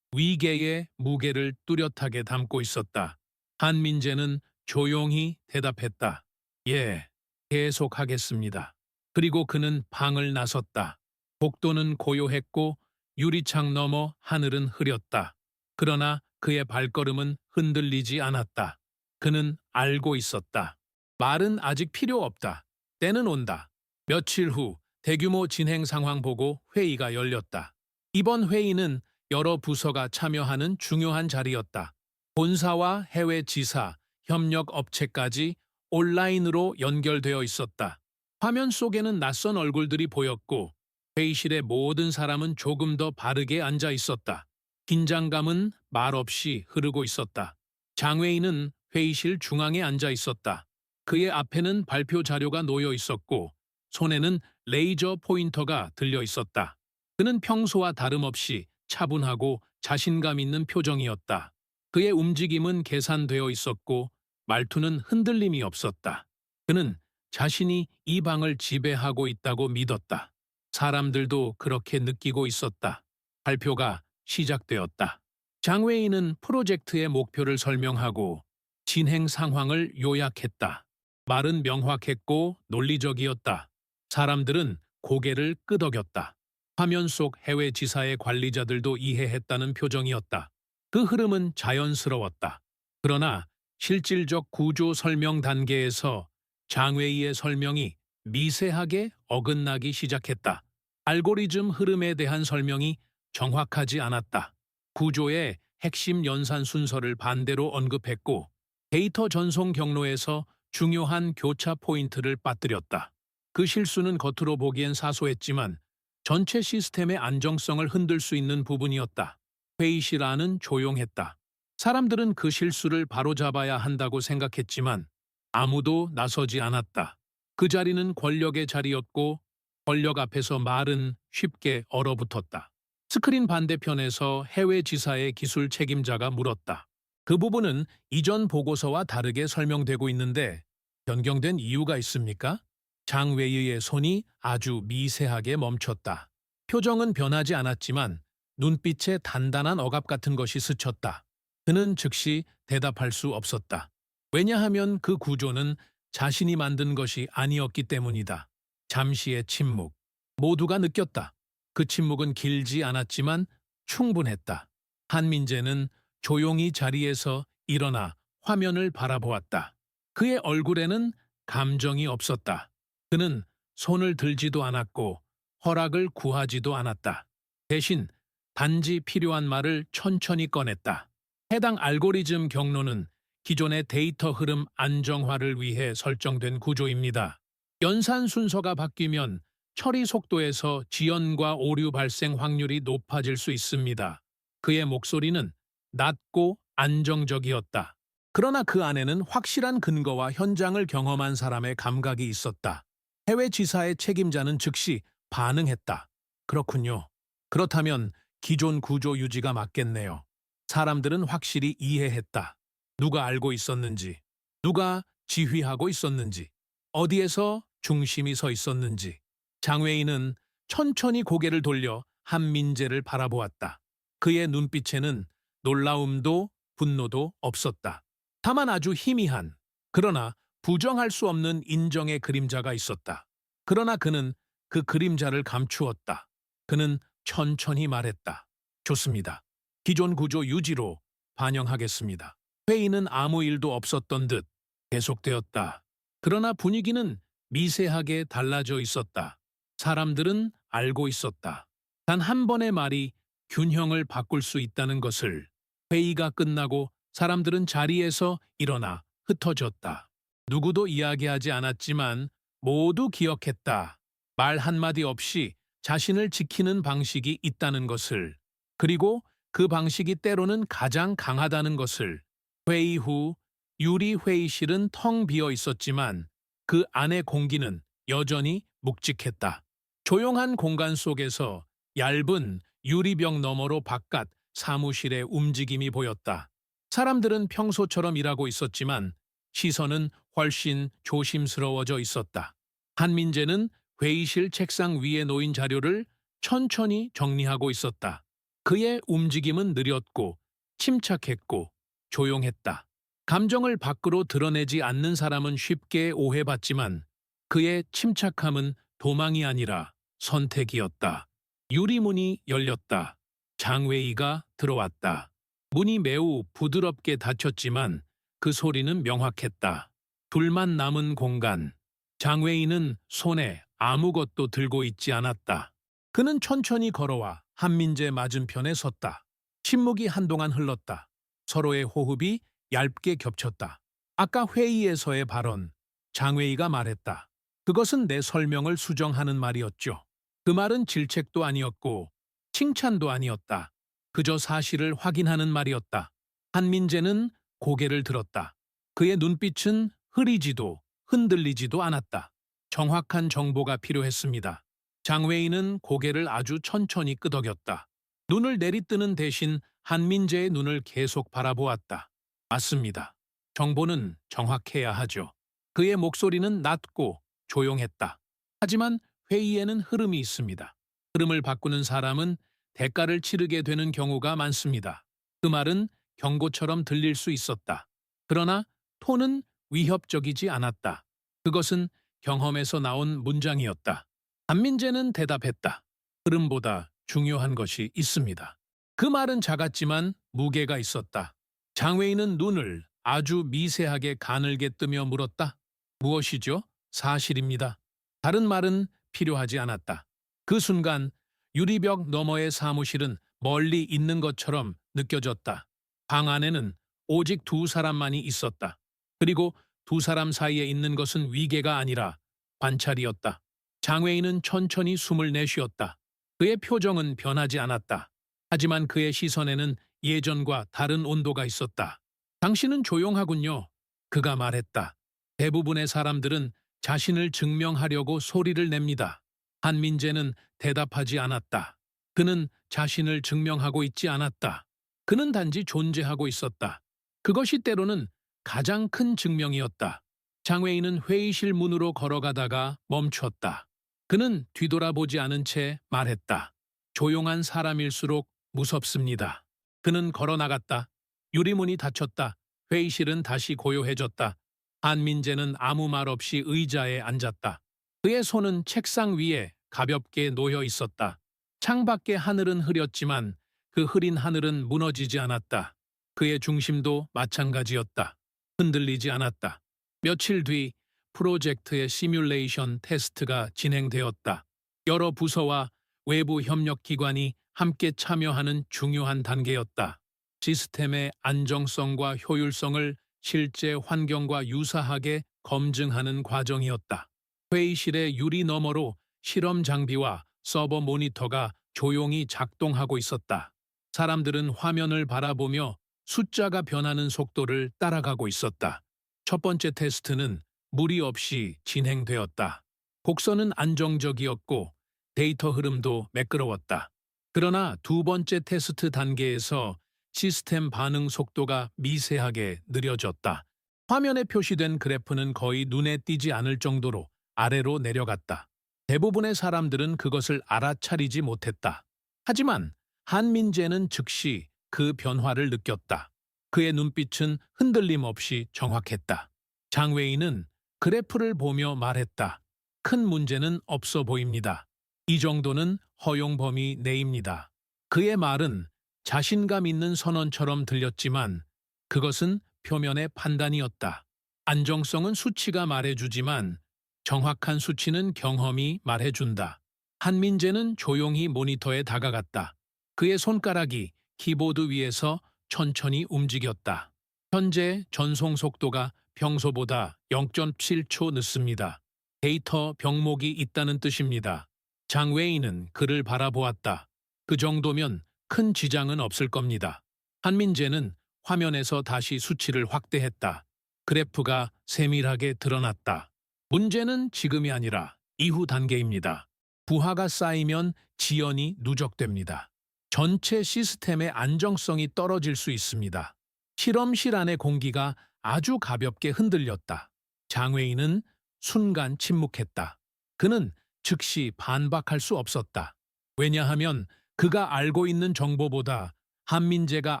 Speaker 1: 위계의 무게를 뚜렷하게 담고 있었다. 한민재는 조용히 대답했다. 예, 계속하겠습니다. 그리고 그는 방을 나섰다. 복도는 고요했고 유리창 너머 하늘은 흐렸다. 그러나 그의 발걸음은 흔들리지 않았다. 그는 알고 있었다. 말은 아직 필요 없다. 때는 온다. 며칠 후 대규모 진행 상황 보고 회의가 열렸다. 이번 회의는 여러 부서가 참여하는 중요한 자리였다. 본사와 해외 지사, 협력 업체까지 온라인으로 연결되어 있었다. 화면 속에는 낯선 얼굴들이 보였고 회의실의 모든 사람은 조금 더 바르게 앉아 있었다. 긴장감은 말없이 흐르고 있었다. 장웨이는 회의실 중앙에 앉아 있었다. 그의 앞에는 발표 자료가 놓여 있었고 손에는 레이저 포인터가 들려 있었다. 그는 평소와 다름없이 차분하고 자신감 있는 표정이었다. 그의 움직임은 계산되어 있었고 말투는 흔들림이 없었다. 그는 자신이 이 방을 지배하고 있다고 믿었다. 사람들도 그렇게 느끼고 있었다. 발표가 시작되었다. 장웨이는 프로젝트의 목표를 설명하고 진행 상황을 요약했다. 말은 명확했고 논리적이었다. 사람들은 고개를 끄덕였다. 화면 속 해외 지사의 관리자들도 이해했다는 표정이었다. 그 흐름은 자연스러웠다. 그러나 실질적 구조 설명 단계에서 장웨이의 설명이 미세하게 어긋나기 시작했다. 알고리즘 흐름에 대한 설명이 정확하지 않았다. 구조의 핵심 연산 순서를 반대로 언급했고 데이터 전송 경로에서 중요한 교차 포인트를 빠뜨렸다. 그 실수는 겉으로 보기엔 사소했지만 전체 시스템의 안정성을 흔들 수 있는 부분이었다. 회의실 안은 조용했다. 사람들은 그 실수를 바로잡아야 한다고 생각했지만 아무도 나서지 않았다. 그 자리는 권력의 자리였고 권력 앞에서 말은 쉽게 얼어붙었다. 스크린 반대편에서 해외 지사의 기술 책임자가 물었다. 그 부분은 이전 보고서와 다르게 설명되고 있는데 변경된 이유가 있습니까? 장웨이의 손이 아주 미세하게 멈췄다. 표정은 변하지 않았지만 눈빛에 단단한 억압 같은 것이 스쳤다. 그는 즉시 대답할 수 없었다. 왜냐하면 그 구조는 자신이 만든 것이 아니었기 때문이다. 잠시의 침묵. 모두가 느꼈다. 그 침묵은 길지 않았지만 충분했다. 한민재는 조용히 자리에서 일어나 화면을 바라보았다. 그의 얼굴에는 감정이 없었다. 그는 손을 들지도 않았고 허락을 구하지도 않았다. 대신 단지 필요한 말을 천천히 꺼냈다. 해당 알고리즘 경로는 기존의 데이터 흐름 안정화를 위해 설정된 구조입니다. 연산 순서가 바뀌면 처리 속도에서 지연과 오류 발생 확률이 높아질 수 있습니다. 그의 목소리는 낮고 안정적이었다. 그러나 그 안에는 확실한 근거와 현장을 경험한 사람의 감각이 있었다. 해외 지사의 책임자는 즉시 반응했다. 그렇군요. 그렇다면 기존 구조 유지가 맞겠네요. 사람들은 확실히 이해했다. 누가 알고 있었는지, 누가 지휘하고 있었는지, 어디에서 중심이 서 있었는지. 장웨이는 천천히 고개를 돌려 한민재를 바라보았다. 그의 눈빛에는 놀라움도 분노도 없었다. 다만 아주 희미한, 그러나 부정할 수 없는 인정의 그림자가 있었다. 그러나 그는 그 그림자를 감추었다. 그는 천천히 말했다. 좋습니다. 기존 구조 유지로 반영하겠습니다. 회의는 아무 일도 없었던 듯 계속되었다. 그러나 분위기는 미세하게 달라져 있었다. 사람들은 알고 있었다. 단 한 번의 말이 균형을 바꿀 수 있다는 것을. 회의가 끝나고 사람들은 자리에서 일어나 흩어졌다. 누구도 이야기하지 않았지만 모두 기억했다. 말 한마디 없이 자신을 지키는 방식이 있다는 것을. 그리고 그 방식이 때로는 가장 강하다는 것을. 회의 후 유리 회의실은 텅 비어 있었지만 그 안의 공기는 여전히 묵직했다. 조용한 공간 속에서 얇은 유리벽 너머로 바깥 사무실의 움직임이 보였다. 사람들은 평소처럼 일하고 있었지만 시선은 훨씬 조심스러워져 있었다. 한민재는 회의실 책상 위에 놓인 자료를 천천히 정리하고 있었다. 그의 움직임은 느렸고 침착했고 조용했다. 감정을 밖으로 드러내지 않는 사람은 쉽게 오해받지만 그의 침착함은 도망이 아니라 선택이었다. 유리문이 열렸다. 장웨이가 들어왔다. 문이 매우 부드럽게 닫혔지만 그 소리는 명확했다. 둘만 남은 공간. 장웨이는 손에 아무것도 들고 있지 않았다. 그는 천천히 걸어와 한민재 맞은편에 섰다. 침묵이 한동안 흘렀다. 서로의 호흡이 얇게 겹쳤다. 아까 회의에서의 발언, 장웨이가 말했다. 그것은 내 설명을 수정하는 말이었죠. 그 말은 질책도 아니었고 칭찬도 아니었다. 그저 사실을 확인하는 말이었다. 한민재는 고개를 들었다. 그의 눈빛은 흐리지도 흔들리지도 않았다. 정확한 정보가 필요했습니다. 장웨이는 고개를 아주 천천히 끄덕였다. 눈을 내리뜨는 대신 한민재의 눈을 계속 바라보았다. 맞습니다. 정보는 정확해야 하죠. 그의 목소리는 낮고 조용했다. 하지만 회의에는 흐름이 있습니다. 흐름을 바꾸는 사람은 대가를 치르게 되는 경우가 많습니다. 그 말은 경고처럼 들릴 수 있었다. 그러나 톤은 위협적이지 않았다. 그것은 경험에서 나온 문장이었다. 안민재는 대답했다. 흐름보다 중요한 것이 있습니다. 그 말은 작았지만 무게가 있었다. 장웨이는 눈을 아주 미세하게 가늘게 뜨며 물었다. 무엇이죠? 사실입니다. 다른 말은 필요하지 않았다. 그 순간 유리벽 너머의 사무실은 멀리 있는 것처럼 느껴졌다. 방 안에는 오직 두 사람만이 있었다. 그리고 두 사람 사이에 있는 것은 위계가 아니라 관찰이었다. 장웨이는 천천히 숨을 내쉬었다. 그의 표정은 변하지 않았다. 하지만 그의 시선에는 예전과 다른 온도가 있었다. 당신은 조용하군요. 그가 말했다. 대부분의 사람들은 자신을 증명하려고 소리를 냅니다. 한민재는 대답하지 않았다. 그는 자신을 증명하고 있지 않았다. 그는 단지 존재하고 있었다. 그것이 때로는 가장 큰 증명이었다. 장웨이는 회의실 문으로 걸어가다가 멈췄다. 그는 뒤돌아보지 않은 채 말했다. 조용한 사람일수록 무섭습니다. 그는 걸어나갔다. 유리문이 닫혔다. 회의실은 다시 고요해졌다. 한민재는 아무 말 없이 의자에 앉았다. 그의 손은 책상 위에 가볍게 놓여 있었다. 창밖의 하늘은 흐렸지만 그 흐린 하늘은 무너지지 않았다. 그의 중심도 마찬가지였다. 흔들리지 않았다. 며칠 뒤 프로젝트의 시뮬레이션 테스트가 진행되었다. 여러 부서와 외부 협력기관이 함께 참여하는 중요한 단계였다. 시스템의 안정성과 효율성을 실제 환경과 유사하게 검증하는 과정이었다. 회의실의 유리 너머로 실험 장비와 서버 모니터가 조용히 작동하고 있었다. 사람들은 화면을 바라보며 숫자가 변하는 속도를 따라가고 있었다. 첫 번째 테스트는 무리 없이 진행되었다. 곡선은 안정적이었고 데이터 흐름도 매끄러웠다. 그러나 두 번째 테스트 단계에서 시스템 반응 속도가 미세하게 느려졌다. 화면에 표시된 그래프는 거의 눈에 띄지 않을 정도로 아래로 내려갔다. 대부분의 사람들은 그것을 알아차리지 못했다. 하지만 한민재는 즉시 그 변화를 느꼈다. 그의 눈빛은 흔들림 없이 정확했다. 장웨이는 그래프를 보며 말했다. 큰 문제는 없어 보입니다. 이 정도는 허용 범위 내입니다. 그의 말은 자신감 있는 선언처럼 들렸지만 그것은 표면의 판단이었다. 안정성은 수치가 말해주지만 정확한 수치는 경험이 말해준다. 한민재는 조용히 모니터에 다가갔다. 그의 손가락이 키보드 위에서 천천히 움직였다. 현재 전송 속도가 평소보다 0.7초 늦습니다. 데이터 병목이 있다는 뜻입니다. 장웨이는 그를 바라보았다. 그 정도면 큰 지장은 없을 겁니다. 한민재는 화면에서 다시 수치를 확대했다. 그래프가 세밀하게 드러났다. 문제는 지금이 아니라 이후 단계입니다. 부하가 쌓이면 지연이 누적됩니다. 전체 시스템의 안정성이 떨어질 수 있습니다. 실험실 안의 공기가 아주 가볍게 흔들렸다. 장웨이는 순간 침묵했다. 그는 즉시 반박할 수 없었다. 왜냐하면 그가 알고 있는 정보보다 한민재가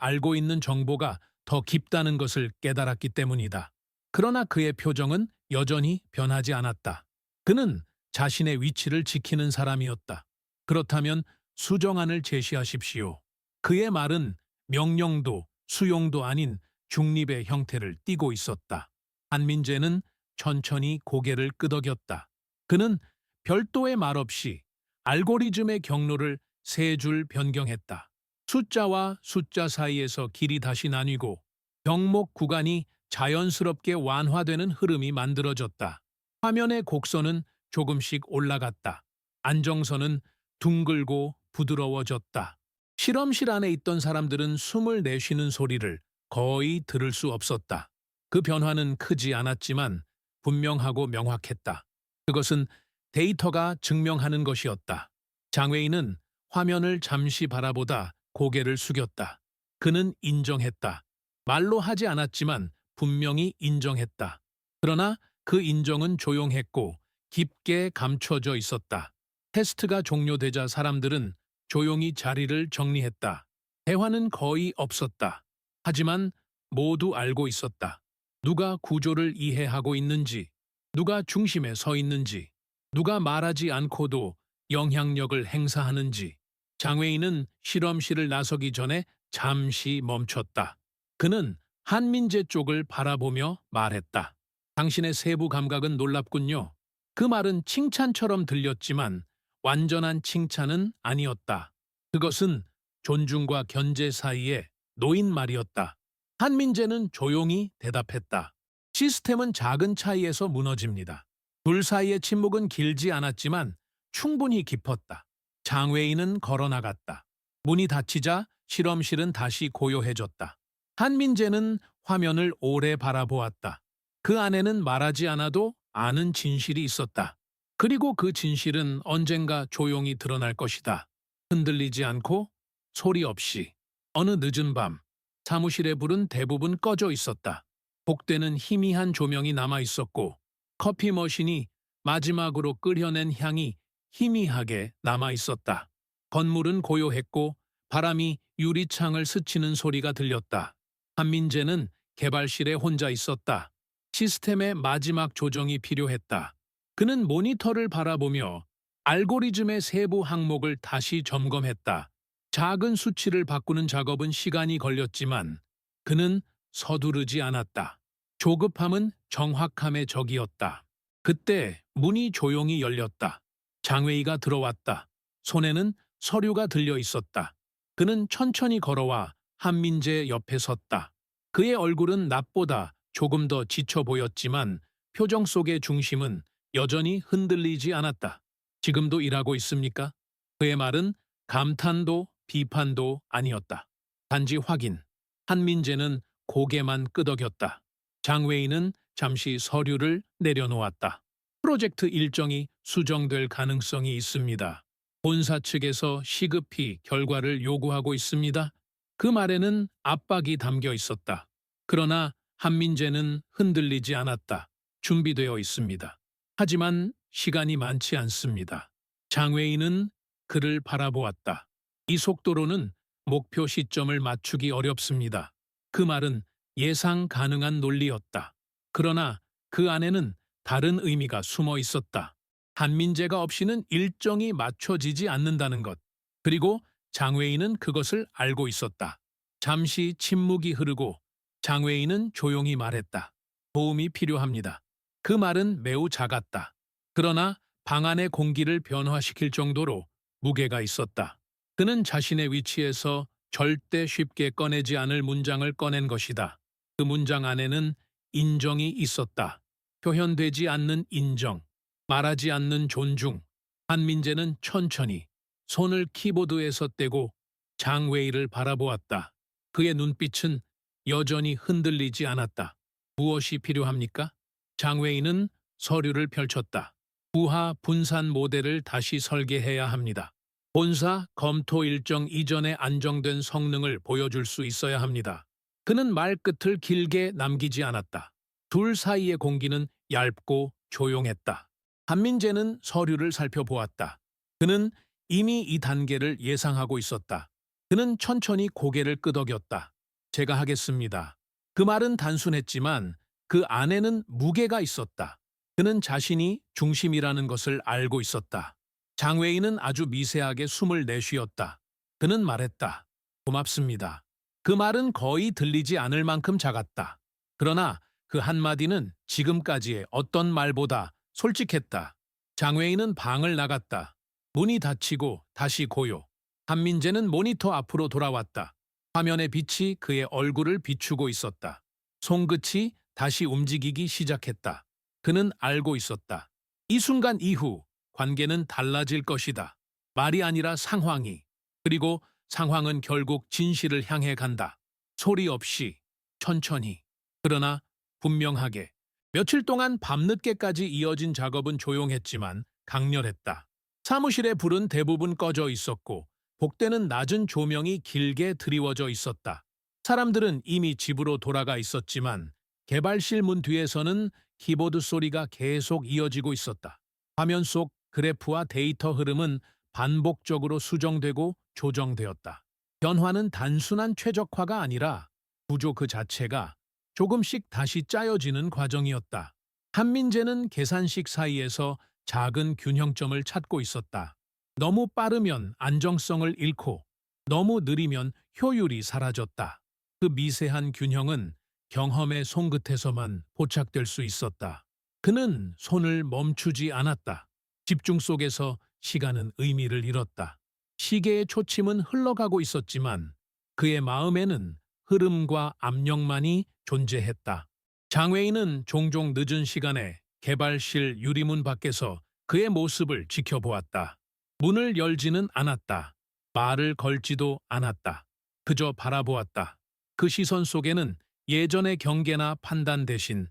Speaker 1: 알고 있는 정보가 더 깊다는 것을 깨달았기 때문이다. 그러나 그의 표정은 여전히 변하지 않았다. 그는 자신의 위치를 지키는 사람이었다. 그렇다면 수정안을 제시하십시오. 그의 말은 명령도 수용도 아닌 중립의 형태를 띠고 있었다. 한민재는 천천히 고개를 끄덕였다. 그는 별도의 말 없이 알고리즘의 경로를 세 줄 변경했다. 숫자와 숫자 사이에서 길이 다시 나뉘고 병목 구간이 자연스럽게 완화되는 흐름이 만들어졌다. 화면의 곡선은 조금씩 올라갔다. 안정선은 둥글고 부드러워졌다. 실험실 안에 있던 사람들은 숨을 내쉬는 소리를 거의 들을 수 없었다. 그 변화는 크지 않았지만 분명하고 명확했다. 그것은 데이터가 증명하는 것이었다. 장웨이는 화면을 잠시 바라보다 고개를 숙였다. 그는 인정했다. 말로 하지 않았지만 분명히 인정했다. 그러나 그 인정은 조용했고 깊게 감춰져 있었다. 테스트가 종료되자 사람들은 조용히 자리를 정리했다. 대화는 거의 없었다. 하지만 모두 알고 있었다. 누가 구조를 이해하고 있는지, 누가 중심에 서 있는지, 누가 말하지 않고도 영향력을 행사하는지. 장웨이는 실험실을 나서기 전에 잠시 멈췄다. 그는 한민재 쪽을 바라보며 말했다. 당신의 세부 감각은 놀랍군요. 그 말은 칭찬처럼 들렸지만 완전한 칭찬은 아니었다. 그것은 존중과 견제 사이에 놓인 말이었다. 한민재는 조용히 대답했다. 시스템은 작은 차이에서 무너집니다. 둘 사이의 침묵은 길지 않았지만 충분히 깊었다. 장웨이는 걸어나갔다. 문이 닫히자 실험실은 다시 고요해졌다. 한민재는 화면을 오래 바라보았다. 그 안에는 말하지 않아도 아는 진실이 있었다. 그리고 그 진실은 언젠가 조용히 드러날 것이다. 흔들리지 않고 소리 없이. 어느 늦은 밤, 사무실의 불은 대부분 꺼져 있었다. 복되는 희미한 조명이 남아 있었고 커피 머신이 마지막으로 끓여낸 향이 희미하게 남아 있었다. 건물은 고요했고 바람이 유리창을 스치는 소리가 들렸다. 한민재는 개발실에 혼자 있었다. 시스템의 마지막 조정이 필요했다. 그는 모니터를 바라보며 알고리즘의 세부 항목을 다시 점검했다. 작은 수치를 바꾸는 작업은 시간이 걸렸지만 그는 서두르지 않았다. 조급함은 정확함의 적이었다. 그때 문이 조용히 열렸다. 장웨이가 들어왔다. 손에는 서류가 들려 있었다. 그는 천천히 걸어와 한민재 옆에 섰다. 그의 얼굴은 낮보다 조금 더 지쳐 보였지만 표정 속의 중심은 여전히 흔들리지 않았다. 지금도 일하고 있습니까? 그의 말은 감탄도 비판도 아니었다. 단지 확인. 한민재는 고개만 끄덕였다. 장웨이는 잠시 서류를 내려놓았다. 프로젝트 일정이 수정될 가능성이 있습니다. 본사 측에서 시급히 결과를 요구하고 있습니다. 그 말에는 압박이 담겨 있었다. 그러나 한민재는 흔들리지 않았다. 준비되어 있습니다. 하지만 시간이 많지 않습니다. 장웨이는 그를 바라보았다. 이 속도로는 목표 시점을 맞추기 어렵습니다. 그 말은 예상 가능한 논리였다. 그러나 그 안에는 다른 의미가 숨어 있었다. 한민재가 없이는 일정이 맞춰지지 않는다는 것. 그리고 장웨이는 그것을 알고 있었다. 잠시 침묵이 흐르고 장웨이는 조용히 말했다. 도움이 필요합니다. 그 말은 매우 작았다. 그러나 방 안의 공기를 변화시킬 정도로 무게가 있었다. 그는 자신의 위치에서 절대 쉽게 꺼내지 않을 문장을 꺼낸 것이다. 그 문장 안에는 인정이 있었다. 표현되지 않는 인정, 말하지 않는 존중. 한민재는 천천히 손을 키보드에서 떼고 장웨이를 바라보았다. 그의 눈빛은 여전히 흔들리지 않았다. 무엇이 필요합니까? 장웨이는 서류를 펼쳤다. 부하 분산 모델을 다시 설계해야 합니다. 본사 검토 일정 이전에 안정된 성능을 보여줄 수 있어야 합니다. 그는 말끝을 길게 남기지 않았다. 둘 사이의 공기는 얇고 조용했다. 한민재는 서류를 살펴보았다. 그는 이미 이 단계를 예상하고 있었다. 그는 천천히 고개를 끄덕였다. 제가 하겠습니다. 그 말은 단순했지만 그 안에는 무게가 있었다. 그는 자신이 중심이라는 것을 알고 있었다. 장웨이는 아주 미세하게 숨을 내쉬었다. 그는 말했다. 고맙습니다. 그 말은 거의 들리지 않을 만큼 작았다. 그러나 그 한마디는 지금까지의 어떤 말보다 솔직했다. 장웨이는 방을 나갔다. 문이 닫히고 다시 고요. 한민재는 모니터 앞으로 돌아왔다. 화면의 빛이 그의 얼굴을 비추고 있었다. 손끝이 다시 움직이기 시작했다. 그는 알고 있었다. 이 순간 이후 관계는 달라질 것이다. 말이 아니라 상황이. 그리고 상황은 결국 진실을 향해 간다. 소리 없이, 천천히. 그러나 분명하게. 며칠 동안 밤늦게까지 이어진 작업은 조용했지만 강렬했다. 사무실의 불은 대부분 꺼져 있었고 복되는 낮은 조명이 길게 드리워져 있었다. 사람들은 이미 집으로 돌아가 있었지만 개발실 문 뒤에서는 키보드 소리가 계속 이어지고 있었다. 화면 속 그래프와 데이터 흐름은 반복적으로 수정되고 조정되었다. 변화는 단순한 최적화가 아니라 구조 그 자체가 조금씩 다시 짜여지는 과정이었다. 한민재는 계산식 사이에서 작은 균형점을 찾고 있었다. 너무 빠르면 안정성을 잃고 너무 느리면 효율이 사라졌다. 그 미세한 균형은 경험의 손끝에서만 포착될 수 있었다. 그는 손을 멈추지 않았다. 집중 속에서 시간은 의미를 잃었다. 시계의 초침은 흘러가고 있었지만 그의 마음에는 흐름과 압력만이 존재했다. 장웨이는 종종 늦은 시간에 개발실 유리문 밖에서 그의 모습을 지켜보았다. 문을 열지는 않았다. 말을 걸지도 않았다. 그저 바라보았다. 그 시선 속에는 예전의 경계나 판단 대신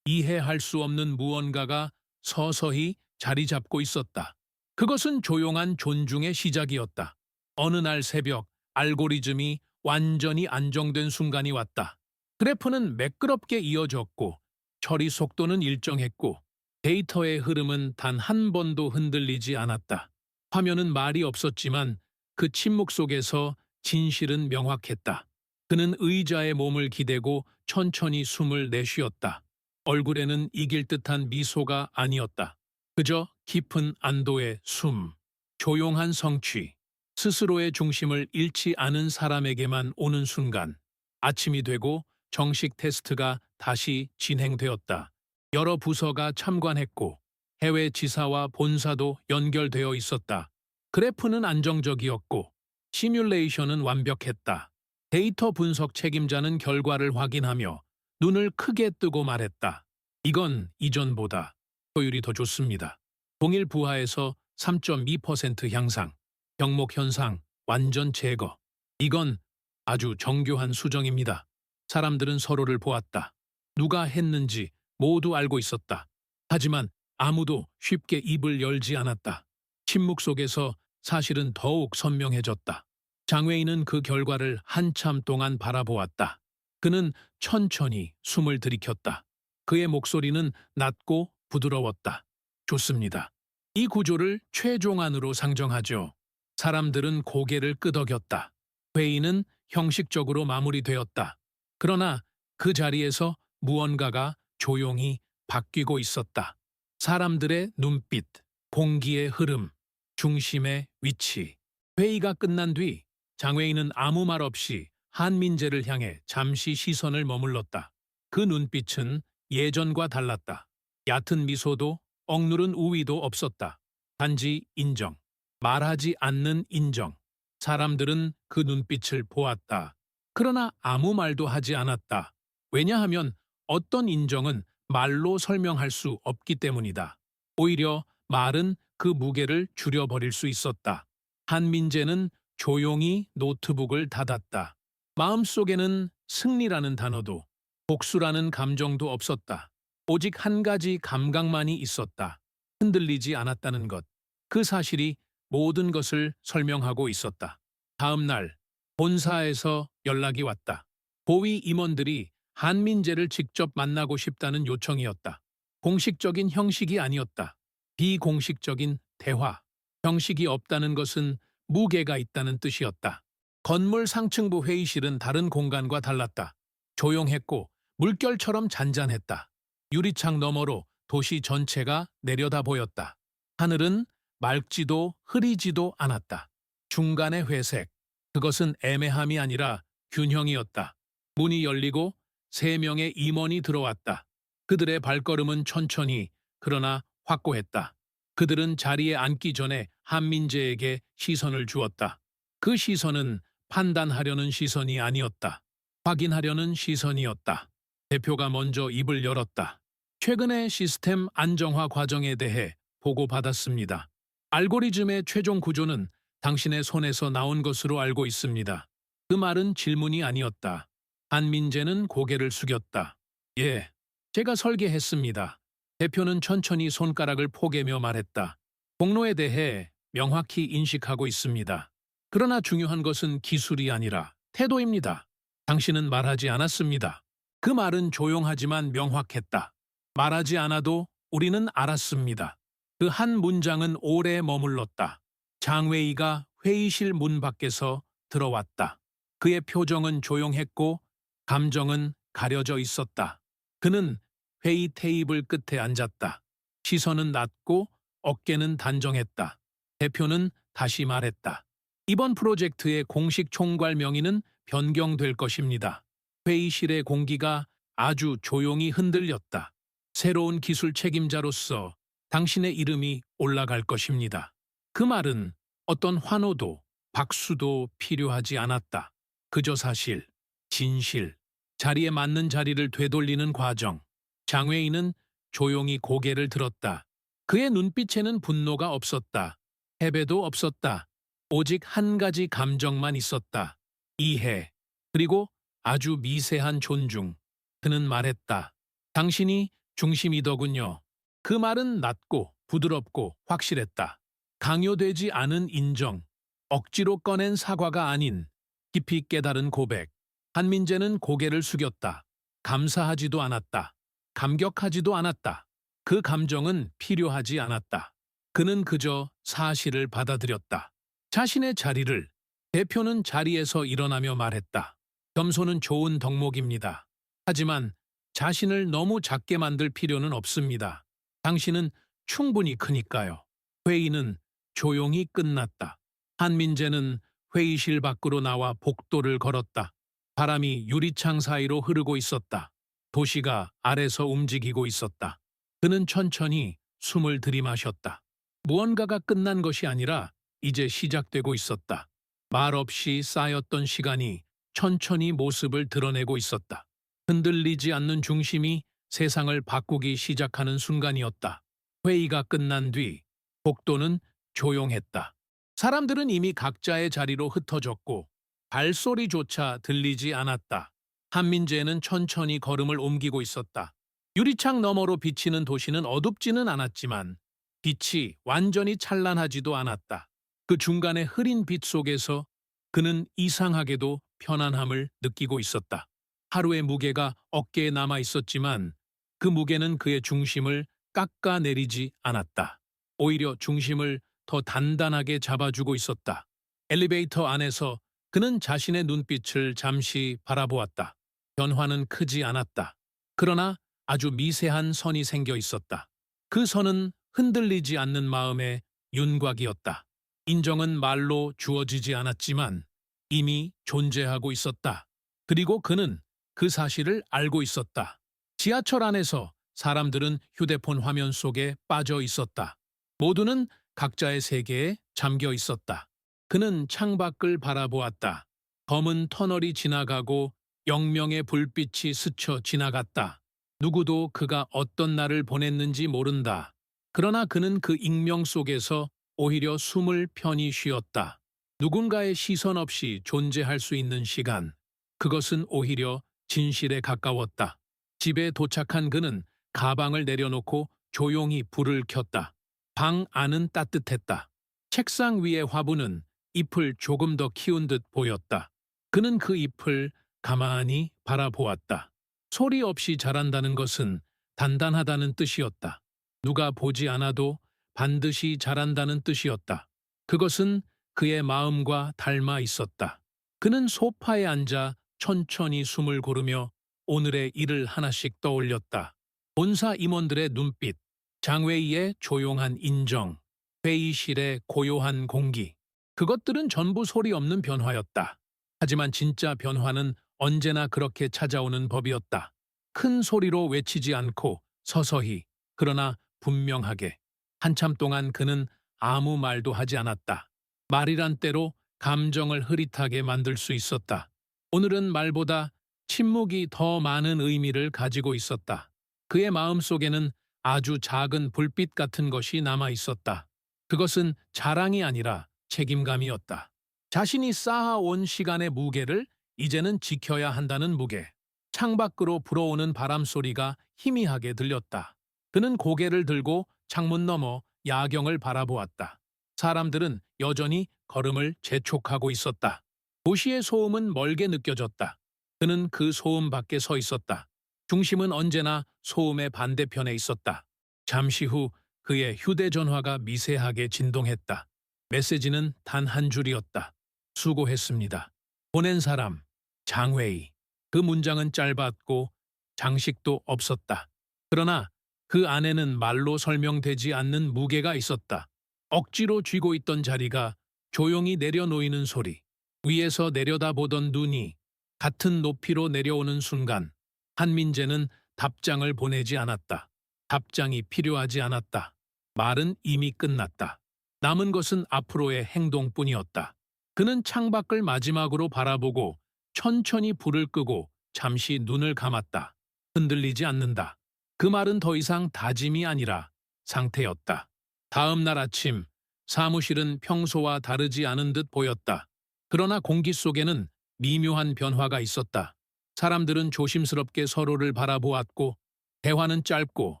Speaker 1: 이해할 수 없는 무언가가 서서히 자리 잡고 있었다. 그것은 조용한 존중의 시작이었다. 어느 날 새벽 알고리즘이 완전히 안정된 순간이 왔다. 그래프는 매끄럽게 이어졌고 처리 속도는 일정했고 데이터의 흐름은 단 한 번도 흔들리지 않았다. 화면은 말이 없었지만 그 침묵 속에서 진실은 명확했다. 그는 의자에 몸을 기대고 천천히 숨을 내쉬었다. 얼굴에는 이길 듯한 미소가 아니었다. 그저 깊은 안도의 숨, 조용한 성취, 스스로의 중심을 잃지 않은 사람에게만 오는 순간. 아침이 되고 정식 테스트가 다시 진행되었다. 여러 부서가 참관했고 해외 지사와 본사도 연결되어 있었다. 그래프는 안정적이었고 시뮬레이션은 완벽했다. 데이터 분석 책임자는 결과를 확인하며 눈을 크게 뜨고 말했다. 이건 이전보다 효율이 더 좋습니다. 동일 부하에서 3.2% 향상, 병목 현상 완전 제거. 이건 아주 정교한 수정입니다. 사람들은 서로를 보았다. 누가 했는지 모두 알고 있었다. 하지만 아무도 쉽게 입을 열지 않았다. 침묵 속에서 사실은 더욱 선명해졌다. 장웨이는 그 결과를 한참 동안 바라보았다. 그는 천천히 숨을 들이켰다. 그의 목소리는 낮고 부드러웠다. 좋습니다. 이 구조를 최종안으로 상정하죠. 사람들은 고개를 끄덕였다. 회의는 형식적으로 마무리되었다. 그러나 그 자리에서 무언가가 조용히 바뀌고 있었다. 사람들의 눈빛, 공기의 흐름, 중심의 위치. 회의가 끝난 뒤 장웨이는 아무 말 없이 한민재를 향해 잠시 시선을 머물렀다. 그 눈빛은 예전과 달랐다. 얕은 미소도 억누른 우위도 없었다. 단지 인정, 말하지 않는 인정. 사람들은 그 눈빛을 보았다. 그러나 아무 말도 하지 않았다. 왜냐하면 어떤 인정은 말로 설명할 수 없기 때문이다. 오히려 말은 그 무게를 줄여버릴 수 있었다. 한민재는 조용히 노트북을 닫았다. 마음속에는 승리라는 단어도 복수라는 감정도 없었다. 오직 한 가지 감각만이 있었다. 흔들리지 않았다는 것. 그 사실이 모든 것을 설명하고 있었다. 다음 날 본사에서 연락이 왔다. 고위 임원들이 한민재를 직접 만나고 싶다는 요청이었다. 공식적인 형식이 아니었다. 비공식적인 대화. 형식이 없다는 것은 무게가 있다는 뜻이었다. 건물 상층부 회의실은 다른 공간과 달랐다. 조용했고 물결처럼 잔잔했다. 유리창 너머로 도시 전체가 내려다 보였다. 하늘은 맑지도 흐리지도 않았다. 중간의 회색. 그것은 애매함이 아니라 균형이었다. 문이 열리고 3명의 임원이 들어왔다. 그들의 발걸음은 천천히 그러나 확고했다. 그들은 자리에 앉기 전에 한민재에게 시선을 주었다. 그 시선은 판단하려는 시선이 아니었다. 확인하려는 시선이었다. 대표가 먼저 입을 열었다. 최근의 시스템 안정화 과정에 대해 보고받았습니다. 알고리즘의 최종 구조는 당신의 손에서 나온 것으로 알고 있습니다. 그 말은 질문이 아니었다. 한민재는 고개를 숙였다. 예, 제가 설계했습니다. 대표는 천천히 손가락을 포개며 말했다. 공로에 대해 명확히 인식하고 있습니다. 그러나 중요한 것은 기술이 아니라 태도입니다. 당신은 말하지 않았습니다. 그 말은 조용하지만 명확했다. 말하지 않아도 우리는 알았습니다. 그 한 문장은 오래 머물렀다. 장웨이가 회의실 문 밖에서 들어왔다. 그의 표정은 조용했고 감정은 가려져 있었다. 그는 회의 테이블 끝에 앉았다. 시선은 낮고 어깨는 단정했다. 대표는 다시 말했다. 이번 프로젝트의 공식 총괄 명의는 변경될 것입니다. 회의실의 공기가 아주 조용히 흔들렸다. 새로운 기술 책임자로서 당신의 이름이 올라갈 것입니다. 그 말은 어떤 환호도 박수도 필요하지 않았다. 그저 사실, 진실, 자리에 맞는 자리를 되돌리는 과정. 장외인은 조용히 고개를 들었다. 그의 눈빛에는 분노가 없었다. 패배도 없었다. 오직 한 가지 감정만 있었다. 이해, 그리고 아주 미세한 존중. 그는 말했다. 당신이 중심이더군요. 그 말은 낮고 부드럽고 확실했다. 강요되지 않은 인정, 억지로 꺼낸 사과가 아닌 깊이 깨달은 고백. 한민재는 고개를 숙였다. 감사하지도 않았다. 감격하지도 않았다. 그 감정은 필요하지 않았다. 그는 그저 사실을 받아들였다. 자신의 자리를, 대표는 자리에서 일어나며 말했다. 겸손은 좋은 덕목입니다. 하지만 자신을 너무 작게 만들 필요는 없습니다. 당신은 충분히 크니까요. 회의는 조용히 끝났다. 한민재는 회의실 밖으로 나와 복도를 걸었다. 바람이 유리창 사이로 흐르고 있었다. 도시가 아래서 움직이고 있었다. 그는 천천히 숨을 들이마셨다. 무언가가 끝난 것이 아니라 이제 시작되고 있었다. 말 없이 쌓였던 시간이 천천히 모습을 드러내고 있었다. 흔들리지 않는 중심이 세상을 바꾸기 시작하는 순간이었다. 회의가 끝난 뒤 복도는 조용했다. 사람들은 이미 각자의 자리로 흩어졌고 발소리조차 들리지 않았다. 한민재는 천천히 걸음을 옮기고 있었다. 유리창 너머로 비치는 도시는 어둡지는 않았지만 빛이 완전히 찬란하지도 않았다. 그 중간의 흐린 빛 속에서 그는 이상하게도 편안함을 느끼고 있었다. 하루의 무게가 어깨에 남아 있었지만 그 무게는 그의 중심을 깎아내리지 않았다. 오히려 중심을 더 단단하게 잡아주고 있었다. 엘리베이터 안에서 그는 자신의 눈빛을 잠시 바라보았다. 변화는 크지 않았다. 그러나 아주 미세한 선이 생겨 있었다. 그 선은 흔들리지 않는 마음의 윤곽이었다. 인정은 말로 주어지지 않았지만 이미 존재하고 있었다. 그리고 그는 그 사실을 알고 있었다. 지하철 안에서 사람들은 휴대폰 화면 속에 빠져 있었다. 모두는 각자의 세계에 잠겨 있었다. 그는 창밖을 바라보았다. 검은 터널이 지나가고 영명의 불빛이 스쳐 지나갔다. 누구도 그가 어떤 날을 보냈는지 모른다. 그러나 그는 그 익명 속에서 오히려 숨을 편히 쉬었다. 누군가의 시선 없이 존재할 수 있는 시간. 그것은 오히려 진실에 가까웠다. 집에 도착한 그는 가방을 내려놓고 조용히 불을 켰다. 방 안은 따뜻했다. 책상 위의 화분은 잎을 조금 더 키운 듯 보였다. 그는 그 잎을 가만히 바라보았다. 소리 없이 자란다는 것은 단단하다는 뜻이었다. 누가 보지 않아도 반드시 자란다는 뜻이었다. 그것은 그의 마음과 닮아 있었다. 그는 소파에 앉아 천천히 숨을 고르며 오늘의 일을 하나씩 떠올렸다. 본사 임원들의 눈빛, 장웨이의 조용한 인정, 회의실의 고요한 공기. 그것들은 전부 소리 없는 변화였다. 하지만 진짜 변화는 언제나 그렇게 찾아오는 법이었다. 큰 소리로 외치지 않고 서서히, 그러나 분명하게. 한참 동안 그는 아무 말도 하지 않았다. 말이란 때로 감정을 흐릿하게 만들 수 있었다. 오늘은 말보다 침묵이 더 많은 의미를 가지고 있었다. 그의 마음속에는 아주 작은 불빛 같은 것이 남아 있었다. 그것은 자랑이 아니라 책임감이었다. 자신이 쌓아온 시간의 무게를 이제는 지켜야 한다는 무게. 창밖으로 불어오는 바람 소리가 희미하게 들렸다. 그는 고개를 들고 창문 너머 야경을 바라보았다. 사람들은 여전히 걸음을 재촉하고 있었다. 도시의 소음은 멀게 느껴졌다. 그는 그 소음 밖에 서 있었다. 중심은 언제나 소음의 반대편에 있었다. 잠시 후 그의 휴대전화가 미세하게 진동했다. 메시지는 단 한 줄이었다. 수고했습니다. 보낸 사람, 장회의. 그 문장은 짧았고 장식도 없었다. 그러나 그 안에는 말로 설명되지 않는 무게가 있었다. 억지로 쥐고 있던 자리가 조용히 내려놓이는 소리, 위에서 내려다보던 눈이 같은 높이로 내려오는 순간 한민재는 답장을 보내지 않았다. 답장이 필요하지 않았다. 말은 이미 끝났다. 남은 것은 앞으로의 행동뿐이었다. 그는 창밖을 마지막으로 바라보고 천천히 불을 끄고 잠시 눈을 감았다. 흔들리지 않는다. 그 말은 더 이상 다짐이 아니라 상태였다. 다음 날 아침, 사무실은 평소와 다르지 않은 듯 보였다. 그러나 공기 속에는 미묘한 변화가 있었다. 사람들은 조심스럽게 서로를 바라보았고, 대화는 짧고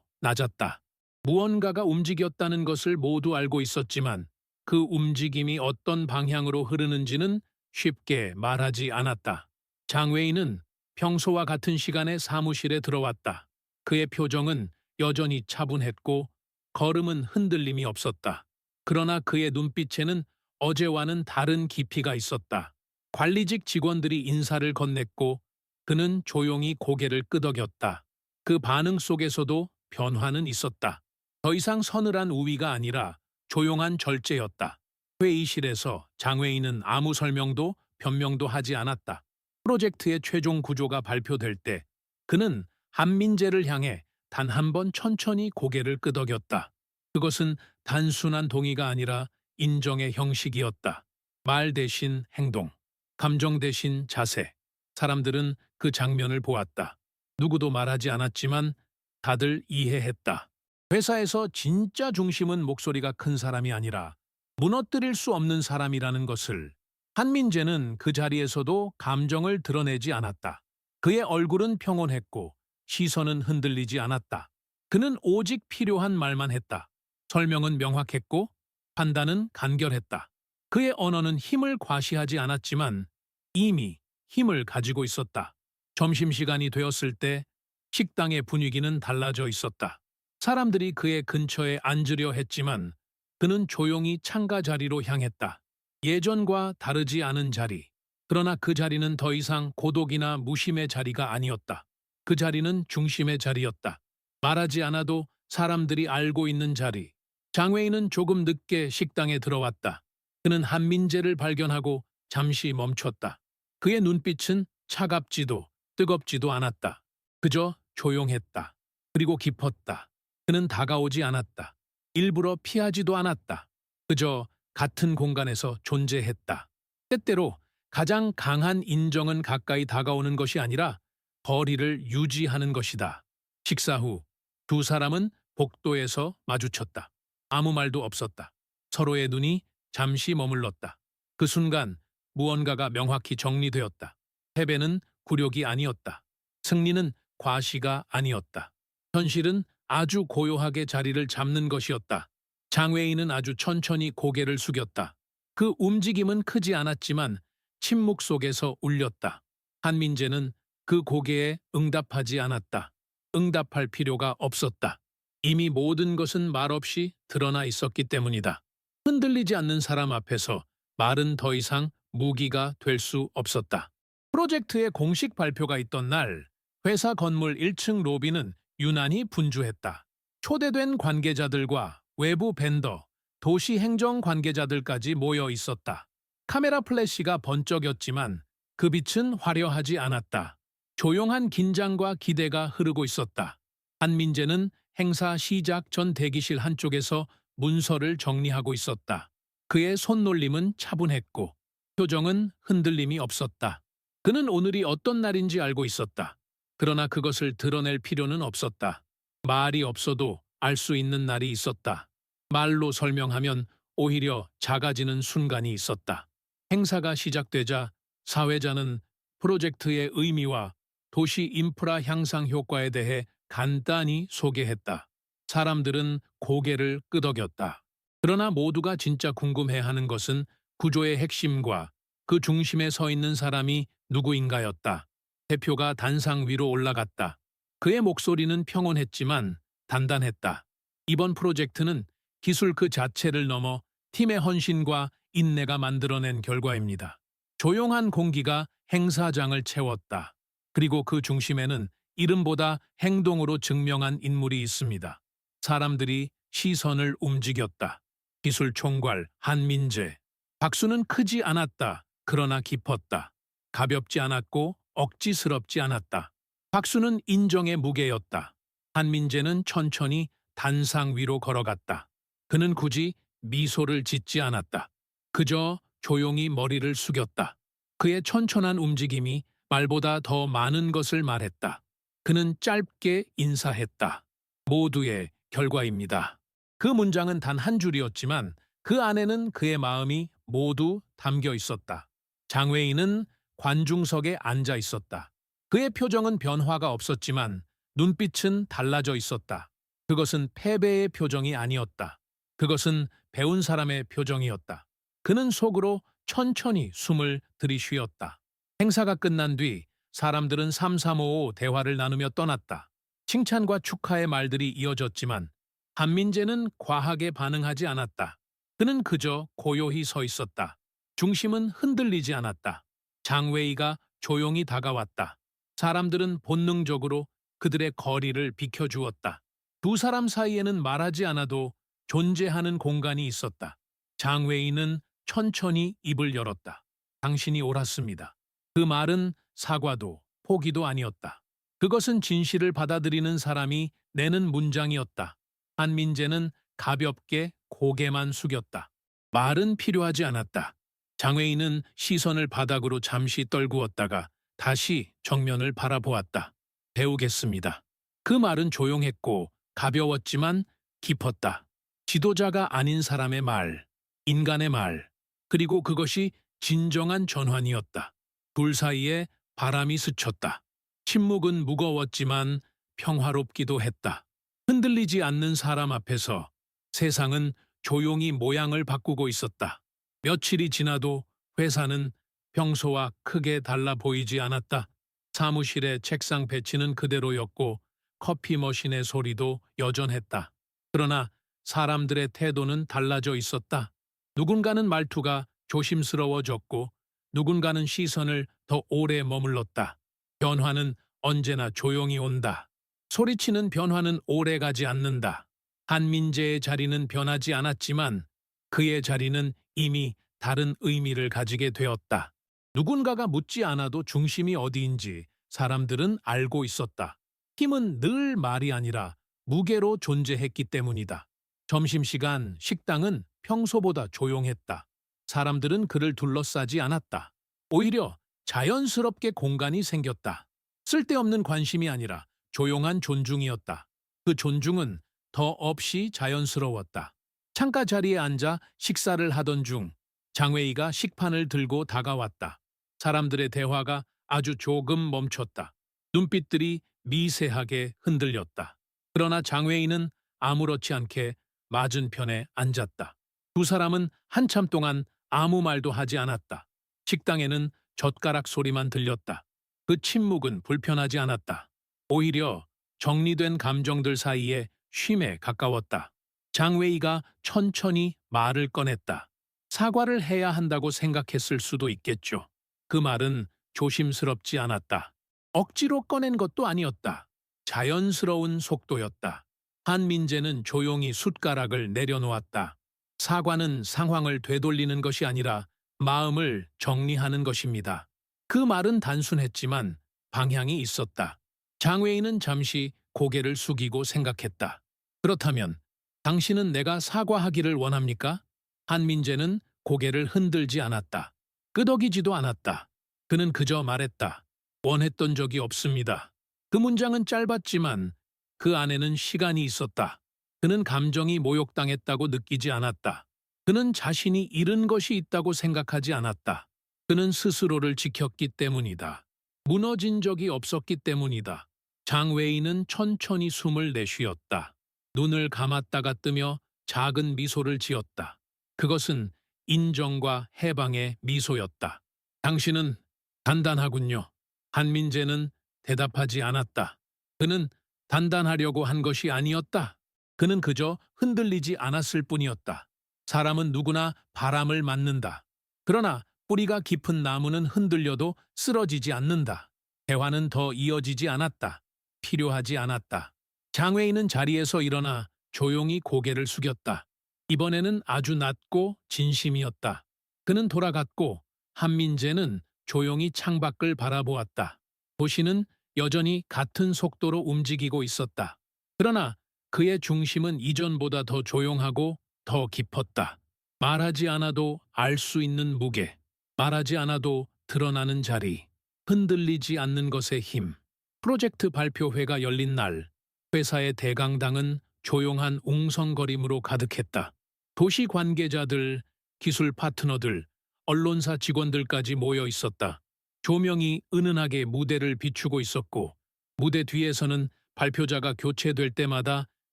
Speaker 1: 낮았다. 무언가가 움직였다는 것을 모두 알고 있었지만, 그 움직임이 어떤 방향으로 흐르는지는 쉽게 말하지 않았다. 장웨이는 평소와 같은 시간에 사무실에 들어왔다. 그의 표정은 여전히 차분했고 걸음은 흔들림이 없었다. 그러나 그의 눈빛에는 어제와는 다른 깊이가 있었다. 관리직 직원들이 인사를 건넸고 그는 조용히 고개를 끄덕였다. 그 반응 속에서도 변화는 있었다. 더 이상 서늘한 우위가 아니라 조용한 절제였다. 회의실에서 장회의는 아무 설명도 변명도 하지 않았다. 프로젝트의 최종 구조가 발표될 때 그는 한민재를 향해 단 한 번 천천히 고개를 끄덕였다. 그것은 단순한 동의가 아니라 인정의 형식이었다. 말 대신 행동, 감정 대신 자세. 사람들은 그 장면을 보았다. 누구도 말하지 않았지만 다들 이해했다. 회사에서 진짜 중심은 목소리가 큰 사람이 아니라 무너뜨릴 수 없는 사람이라는 것을 한민재는 그 자리에서도 감정을 드러내지 않았다. 그의 얼굴은 평온했고 시선은 흔들리지 않았다. 그는 오직 필요한 말만 했다. 설명은 명확했고 판단은 간결했다. 그의 언어는 힘을 과시하지 않았지만 이미 힘을 가지고 있었다. 점심시간이 되었을 때 식당의 분위기는 달라져 있었다. 사람들이 그의 근처에 앉으려 했지만 그는 조용히 창가 자리로 향했다. 예전과 다르지 않은 자리. 그러나 그 자리는 더 이상 고독이나 무심의 자리가 아니었다. 그 자리는 중심의 자리였다. 말하지 않아도 사람들이 알고 있는 자리. 장웨이는 조금 늦게 식당에 들어왔다. 그는 한민재를 발견하고 잠시 멈췄다. 그의 눈빛은 차갑지도 뜨겁지도 않았다. 그저 조용했다. 그리고 깊었다. 그는 다가오지 않았다. 일부러 피하지도 않았다. 그저 같은 공간에서 존재했다. 때때로 가장 강한 인정은 가까이 다가오는 것이 아니라 거리를 유지하는 것이다. 식사 후 두 사람은 복도에서 마주쳤다. 아무 말도 없었다. 서로의 눈이 잠시 머물렀다. 그 순간 무언가가 명확히 정리되었다. 패배는 굴욕이 아니었다. 승리는 과시가 아니었다. 현실은 아주 고요하게 자리를 잡는 것이었다. 장웨이는 아주 천천히 고개를 숙였다. 그 움직임은 크지 않았지만 침묵 속에서 울렸다. 한민재는 그 고개에 응답하지 않았다. 응답할 필요가 없었다. 이미 모든 것은 말없이 드러나 있었기 때문이다. 흔들리지 않는 사람 앞에서 말은 더 이상 무기가 될 수 없었다. 프로젝트의 공식 발표가 있던 날, 회사 건물 1층 로비는 유난히 분주했다. 초대된 관계자들과 외부 벤더, 도시 행정 관계자들까지 모여 있었다. 카메라 플래시가 번쩍였지만 그 빛은 화려하지 않았다. 조용한 긴장과 기대가 흐르고 있었다. 한민재는 행사 시작 전 대기실 한쪽에서 문서를 정리하고 있었다. 그의 손놀림은 차분했고 표정은 흔들림이 없었다. 그는 오늘이 어떤 날인지 알고 있었다. 그러나 그것을 드러낼 필요는 없었다. 말이 없어도 알 수 있는 날이 있었다. 말로 설명하면 오히려 작아지는 순간이 있었다. 행사가 시작되자 사회자는 프로젝트의 의미와 도시 인프라 향상 효과에 대해 간단히 소개했다. 사람들은 고개를 끄덕였다. 그러나 모두가 진짜 궁금해하는 것은 구조의 핵심과 그 중심에 서 있는 사람이 누구인가였다. 대표가 단상 위로 올라갔다. 그의 목소리는 평온했지만 단단했다. 이번 프로젝트는 기술 그 자체를 넘어 팀의 헌신과 인내가 만들어낸 결과입니다. 조용한 공기가 행사장을 채웠다. 그리고 그 중심에는 이름보다 행동으로 증명한 인물이 있습니다. 사람들이 시선을 움직였다. 기술 총괄 한민재. 박수는 크지 않았다. 그러나 깊었다. 가볍지 않았고 억지스럽지 않았다. 박수는 인정의 무게였다. 한민재는 천천히 단상 위로 걸어갔다. 그는 굳이 미소를 짓지 않았다. 그저 조용히 머리를 숙였다. 그의 천천한 움직임이 말보다 더 많은 것을 말했다. 그는 짧게 인사했다. 모두의 결과입니다. 그 문장은 단 한 줄이었지만 그 안에는 그의 마음이 모두 담겨 있었다. 장웨이는 관중석에 앉아 있었다. 그의 표정은 변화가 없었지만 눈빛은 달라져 있었다. 그것은 패배의 표정이 아니었다. 그것은 배운 사람의 표정이었다. 그는 속으로 천천히 숨을 들이쉬었다. 행사가 끝난 뒤 사람들은 삼삼오오 대화를 나누며 떠났다. 칭찬과 축하의 말들이 이어졌지만 한민재는 과하게 반응하지 않았다. 그는 그저 고요히 서 있었다. 중심은 흔들리지 않았다. 장웨이가 조용히 다가왔다. 사람들은 본능적으로 그들의 거리를 비켜주었다. 두 사람 사이에는 말하지 않아도 존재하는 공간이 있었다. 장웨이는 천천히 입을 열었다. 당신이 옳았습니다. 그 말은 사과도 포기도 아니었다. 그것은 진실을 받아들이는 사람이 내는 문장이었다. 한민재는 가볍게 고개만 숙였다. 말은 필요하지 않았다. 장웨이는 시선을 바닥으로 잠시 떨구었다가 다시 정면을 바라보았다. 배우겠습니다. 그 말은 조용했고 가벼웠지만 깊었다. 지도자가 아닌 사람의 말, 인간의 말, 그리고 그것이 진정한 전환이었다. 둘 사이에 바람이 스쳤다. 침묵은 무거웠지만 평화롭기도 했다. 흔들리지 않는 사람 앞에서 세상은 조용히 모양을 바꾸고 있었다. 며칠이 지나도 회사는 평소와 크게 달라 보이지 않았다. 사무실의 책상 배치는 그대로였고 커피 머신의 소리도 여전했다. 그러나 사람들의 태도는 달라져 있었다. 누군가는 말투가 조심스러워졌고 누군가는 시선을 더 오래 머물렀다. 변화는 언제나 조용히 온다. 소리치는 변화는 오래 가지 않는다. 한민재의 자리는 변하지 않았지만 그의 자리는 이미 다른 의미를 가지게 되었다. 누군가가 묻지 않아도 중심이 어디인지 사람들은 알고 있었다. 힘은 늘 말이 아니라 무게로 존재했기 때문이다. 점심시간 식당은 평소보다 조용했다. 사람들은 그를 둘러싸지 않았다. 오히려 자연스럽게 공간이 생겼다. 쓸데없는 관심이 아니라 조용한 존중이었다. 그 존중은 더 없이 자연스러웠다. 창가 자리에 앉아 식사를 하던 중 장웨이가 식판을 들고 다가왔다. 사람들의 대화가 아주 조금 멈췄다. 눈빛들이 미세하게 흔들렸다. 그러나 장웨이는 아무렇지 않게 맞은편에 앉았다. 두 사람은 한참 동안 아무 말도 하지 않았다. 식당에는 젓가락 소리만 들렸다. 그 침묵은 불편하지 않았다. 오히려 정리된 감정들 사이에 쉼에 가까웠다. 장웨이가 천천히 말을 꺼냈다. 사과를 해야 한다고 생각했을 수도 있겠죠. 그 말은 조심스럽지 않았다. 억지로 꺼낸 것도 아니었다. 자연스러운 속도였다. 한민재는 조용히 숟가락을 내려놓았다. 사과는 상황을 되돌리는 것이 아니라 마음을 정리하는 것입니다. 그 말은 단순했지만 방향이 있었다. 장웨이는 잠시 고개를 숙이고 생각했다. 그렇다면 당신은 내가 사과하기를 원합니까? 한민재는 고개를 흔들지 않았다. 끄덕이지도 않았다. 그는 그저 말했다. 원했던 적이 없습니다. 그 문장은 짧았지만 그 안에는 시간이 있었다. 그는 감정이 모욕당했다고 느끼지 않았다. 그는 자신이 잃은 것이 있다고 생각하지 않았다. 그는 스스로를 지켰기 때문이다. 무너진 적이 없었기 때문이다. 장웨이는 천천히 숨을 내쉬었다. 눈을 감았다가 뜨며 작은 미소를 지었다. 그것은 인정과 해방의 미소였다. 당신은 단단하군요. 한민재는 대답하지 않았다. 그는 단단하려고 한 것이 아니었다. 그는 그저 흔들리지 않았을 뿐이었다. 사람은 누구나 바람을 맞는다. 그러나 뿌리가 깊은 나무는 흔들려도 쓰러지지 않는다. 대화는 더 이어지지 않았다. 필요하지 않았다. 장외인은 자리에서 일어나 조용히 고개를 숙였다. 이번에는 아주 낮고 진심이었다. 그는 돌아갔고 한민재는 조용히 창밖을 바라보았다. 도시는 여전히 같은 속도로 움직이고 있었다. 그러나 그의 중심은 이전보다 더 조용하고 더 깊었다. 말하지 않아도 알 수 있는 무게, 말하지 않아도 드러나는 자리, 흔들리지 않는 것의 힘. 프로젝트 발표회가 열린 날, 회사의 대강당은 조용한 웅성거림으로 가득했다. 도시 관계자들, 기술 파트너들, 언론사 직원들까지 모여 있었다. 조명이 은은하게 무대를 비추고 있었고, 무대 뒤에서는 발표자가 교체될 때마다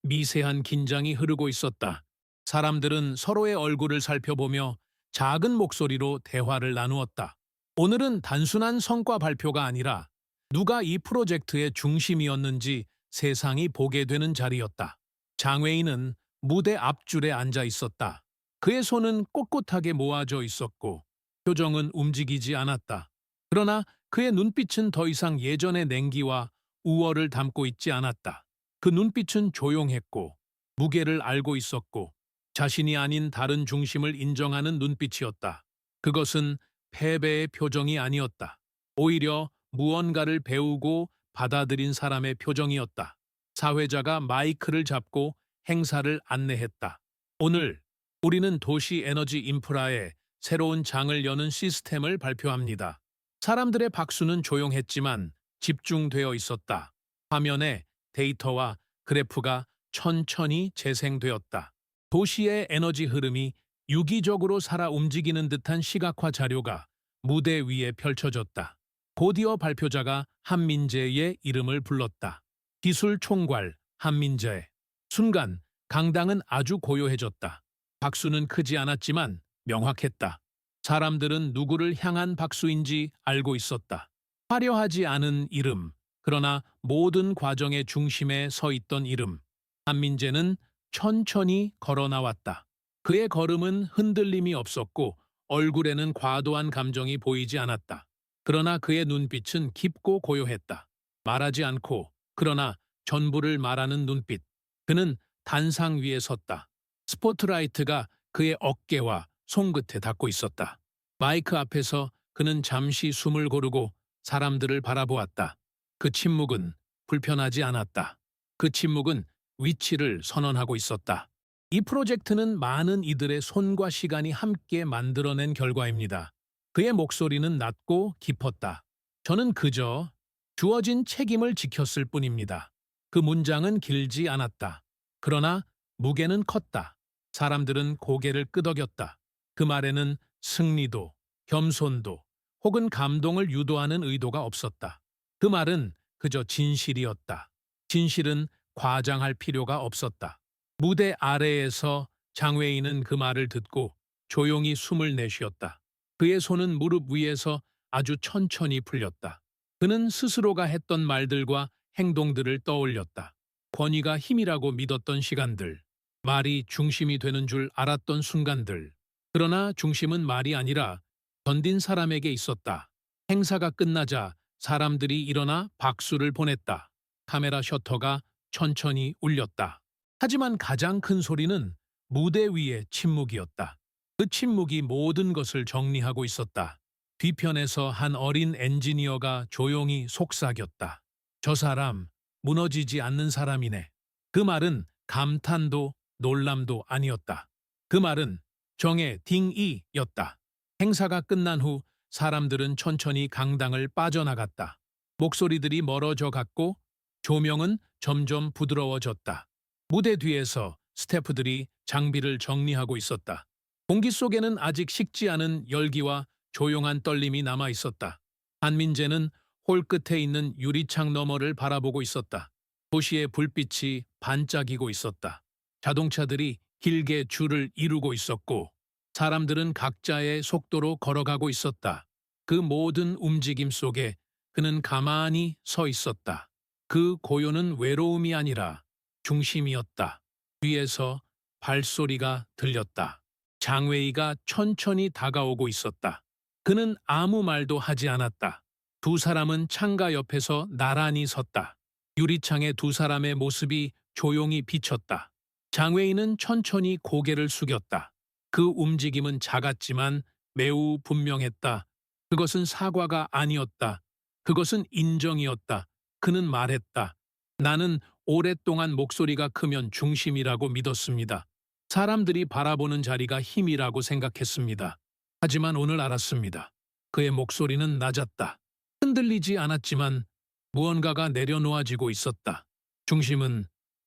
Speaker 1: 미세한 긴장이 흐르고 있었다. 사람들은 서로의 얼굴을 살펴보며 작은 목소리로 대화를 나누었다. 오늘은 단순한 성과 발표가 아니라 누가 이 프로젝트의 중심이었는지 세상이 보게 되는 자리였다. 장외인은 무대 앞줄에 앉아 있었다. 그의 손은 꼿꼿하게 모아져 있었고 표정은 움직이지 않았다. 그러나 그의 눈빛은 더 이상 예전의 냉기와 우월을 담고 있지 않았다. 그 눈빛은 조용했고 무게를 알고 있었고 자신이 아닌 다른 중심을 인정하는 눈빛이었다. 그것은 패배의 표정이 아니었다. 오히려 무언가를 배우고 받아들인 사람의 표정이었다. 사회자가 마이크를 잡고 행사를 안내했다. 오늘 우리는 도시 에너지 인프라에 새로운 장을 여는 시스템을 발표합니다. 사람들의 박수는 조용했지만 집중되어 있었다. 화면에 데이터와 그래프가 천천히 재생되었다. 도시의 에너지 흐름이 유기적으로 살아 움직이는 듯한 시각화 자료가 무대 위에 펼쳐졌다. 곧이어 발표자가 한민재의 이름을 불렀다. 기술 총괄 한민재. 순간 강당은 아주 고요해졌다. 박수는 크지 않았지만 명확했다. 사람들은 누구를 향한 박수인지 알고 있었다. 화려하지 않은 이름, 그러나 모든 과정의 중심에 서 있던 이름. 한민재는 천천히 걸어 나왔다. 그의 걸음은 흔들림이 없었고 얼굴에는 과도한 감정이 보이지 않았다. 그러나 그의 눈빛은 깊고 고요했다. 말하지 않고 그러나 전부를 말하는 눈빛. 그는 단상 위에 섰다. 스포트라이트가 그의 어깨와 손끝에 닿고 있었다. 마이크 앞에서 그는 잠시 숨을 고르고 사람들을 바라보았다. 그 침묵은 불편하지 않았다. 그 침묵은 위치를 선언하고 있었다. 이 프로젝트는 많은 이들의 손과 시간이 함께 만들어낸 결과입니다. 그의 목소리는 낮고 깊었다. 저는 그저 주어진 책임을 지켰을 뿐입니다. 그 문장은 길지 않았다. 그러나 무게는 컸다. 사람들은 고개를 끄덕였다. 그 말에는 승리도, 겸손도, 혹은 감동을 유도하는 의도가 없었다. 그 말은 그저 진실이었다. 진실은 과장할 필요가 없었다. 무대 아래에서 장외인은 그 말을 듣고 조용히 숨을 내쉬었다. 그의 손은 무릎 위에서 아주 천천히 풀렸다. 그는 스스로가 했던 말들과 행동들을 떠올렸다. 권위가 힘이라고 믿었던 시간들, 말이 중심이 되는 줄 알았던 순간들. 그러나 중심은 말이 아니라 던진 사람에게 있었다. 행사가 끝나자 사람들이 일어나 박수를 보냈다. 카메라 셔터가 천천히 울렸다. 하지만 가장 큰 소리는 무대 위의 침묵이었다. 그 침묵이 모든 것을 정리하고 있었다. 뒤편에서 한 어린 엔지니어가 조용히 속삭였다. 저 사람, 무너지지 않는 사람이네. 그 말은 감탄도 놀람도 아니었다. 그 말은 정의 딩이였다. 행사가 끝난 후 사람들은 천천히 강당을 빠져나갔다. 목소리들이 멀어져 갔고 조명은 점점 부드러워졌다. 무대 뒤에서 스태프들이 장비를 정리하고 있었다. 공기 속에는 아직 식지 않은 열기와 조용한 떨림이 남아 있었다. 한민재는 홀 끝에 있는 유리창 너머를 바라보고 있었다. 도시의 불빛이 반짝이고 있었다. 자동차들이 길게 줄을 이루고 있었고 사람들은 각자의 속도로 걸어가고 있었다. 그 모든 움직임 속에 그는 가만히 서 있었다. 그 고요는 외로움이 아니라 중심이었다. 뒤에서 발소리가 들렸다. 장웨이가 천천히 다가오고 있었다. 그는 아무 말도 하지 않았다. 두 사람은 창가 옆에서 나란히 섰다. 유리창에 두 사람의 모습이 조용히 비쳤다. 장웨이는 천천히 고개를 숙였다. 그 움직임은 작았지만 매우 분명했다. 그것은 사과가 아니었다. 그것은 인정이었다. 그는 말했다. 나는 오랫동안 목소리가 크면 중심이라고 믿었습니다. 사람들이 바라보는 자리가 힘이라고 생각했습니다. 하지만 오늘 알았습니다. 그의 목소리는 낮았다. 흔들리지 않았지만 무언가가 내려놓아지고 있었다. 중심은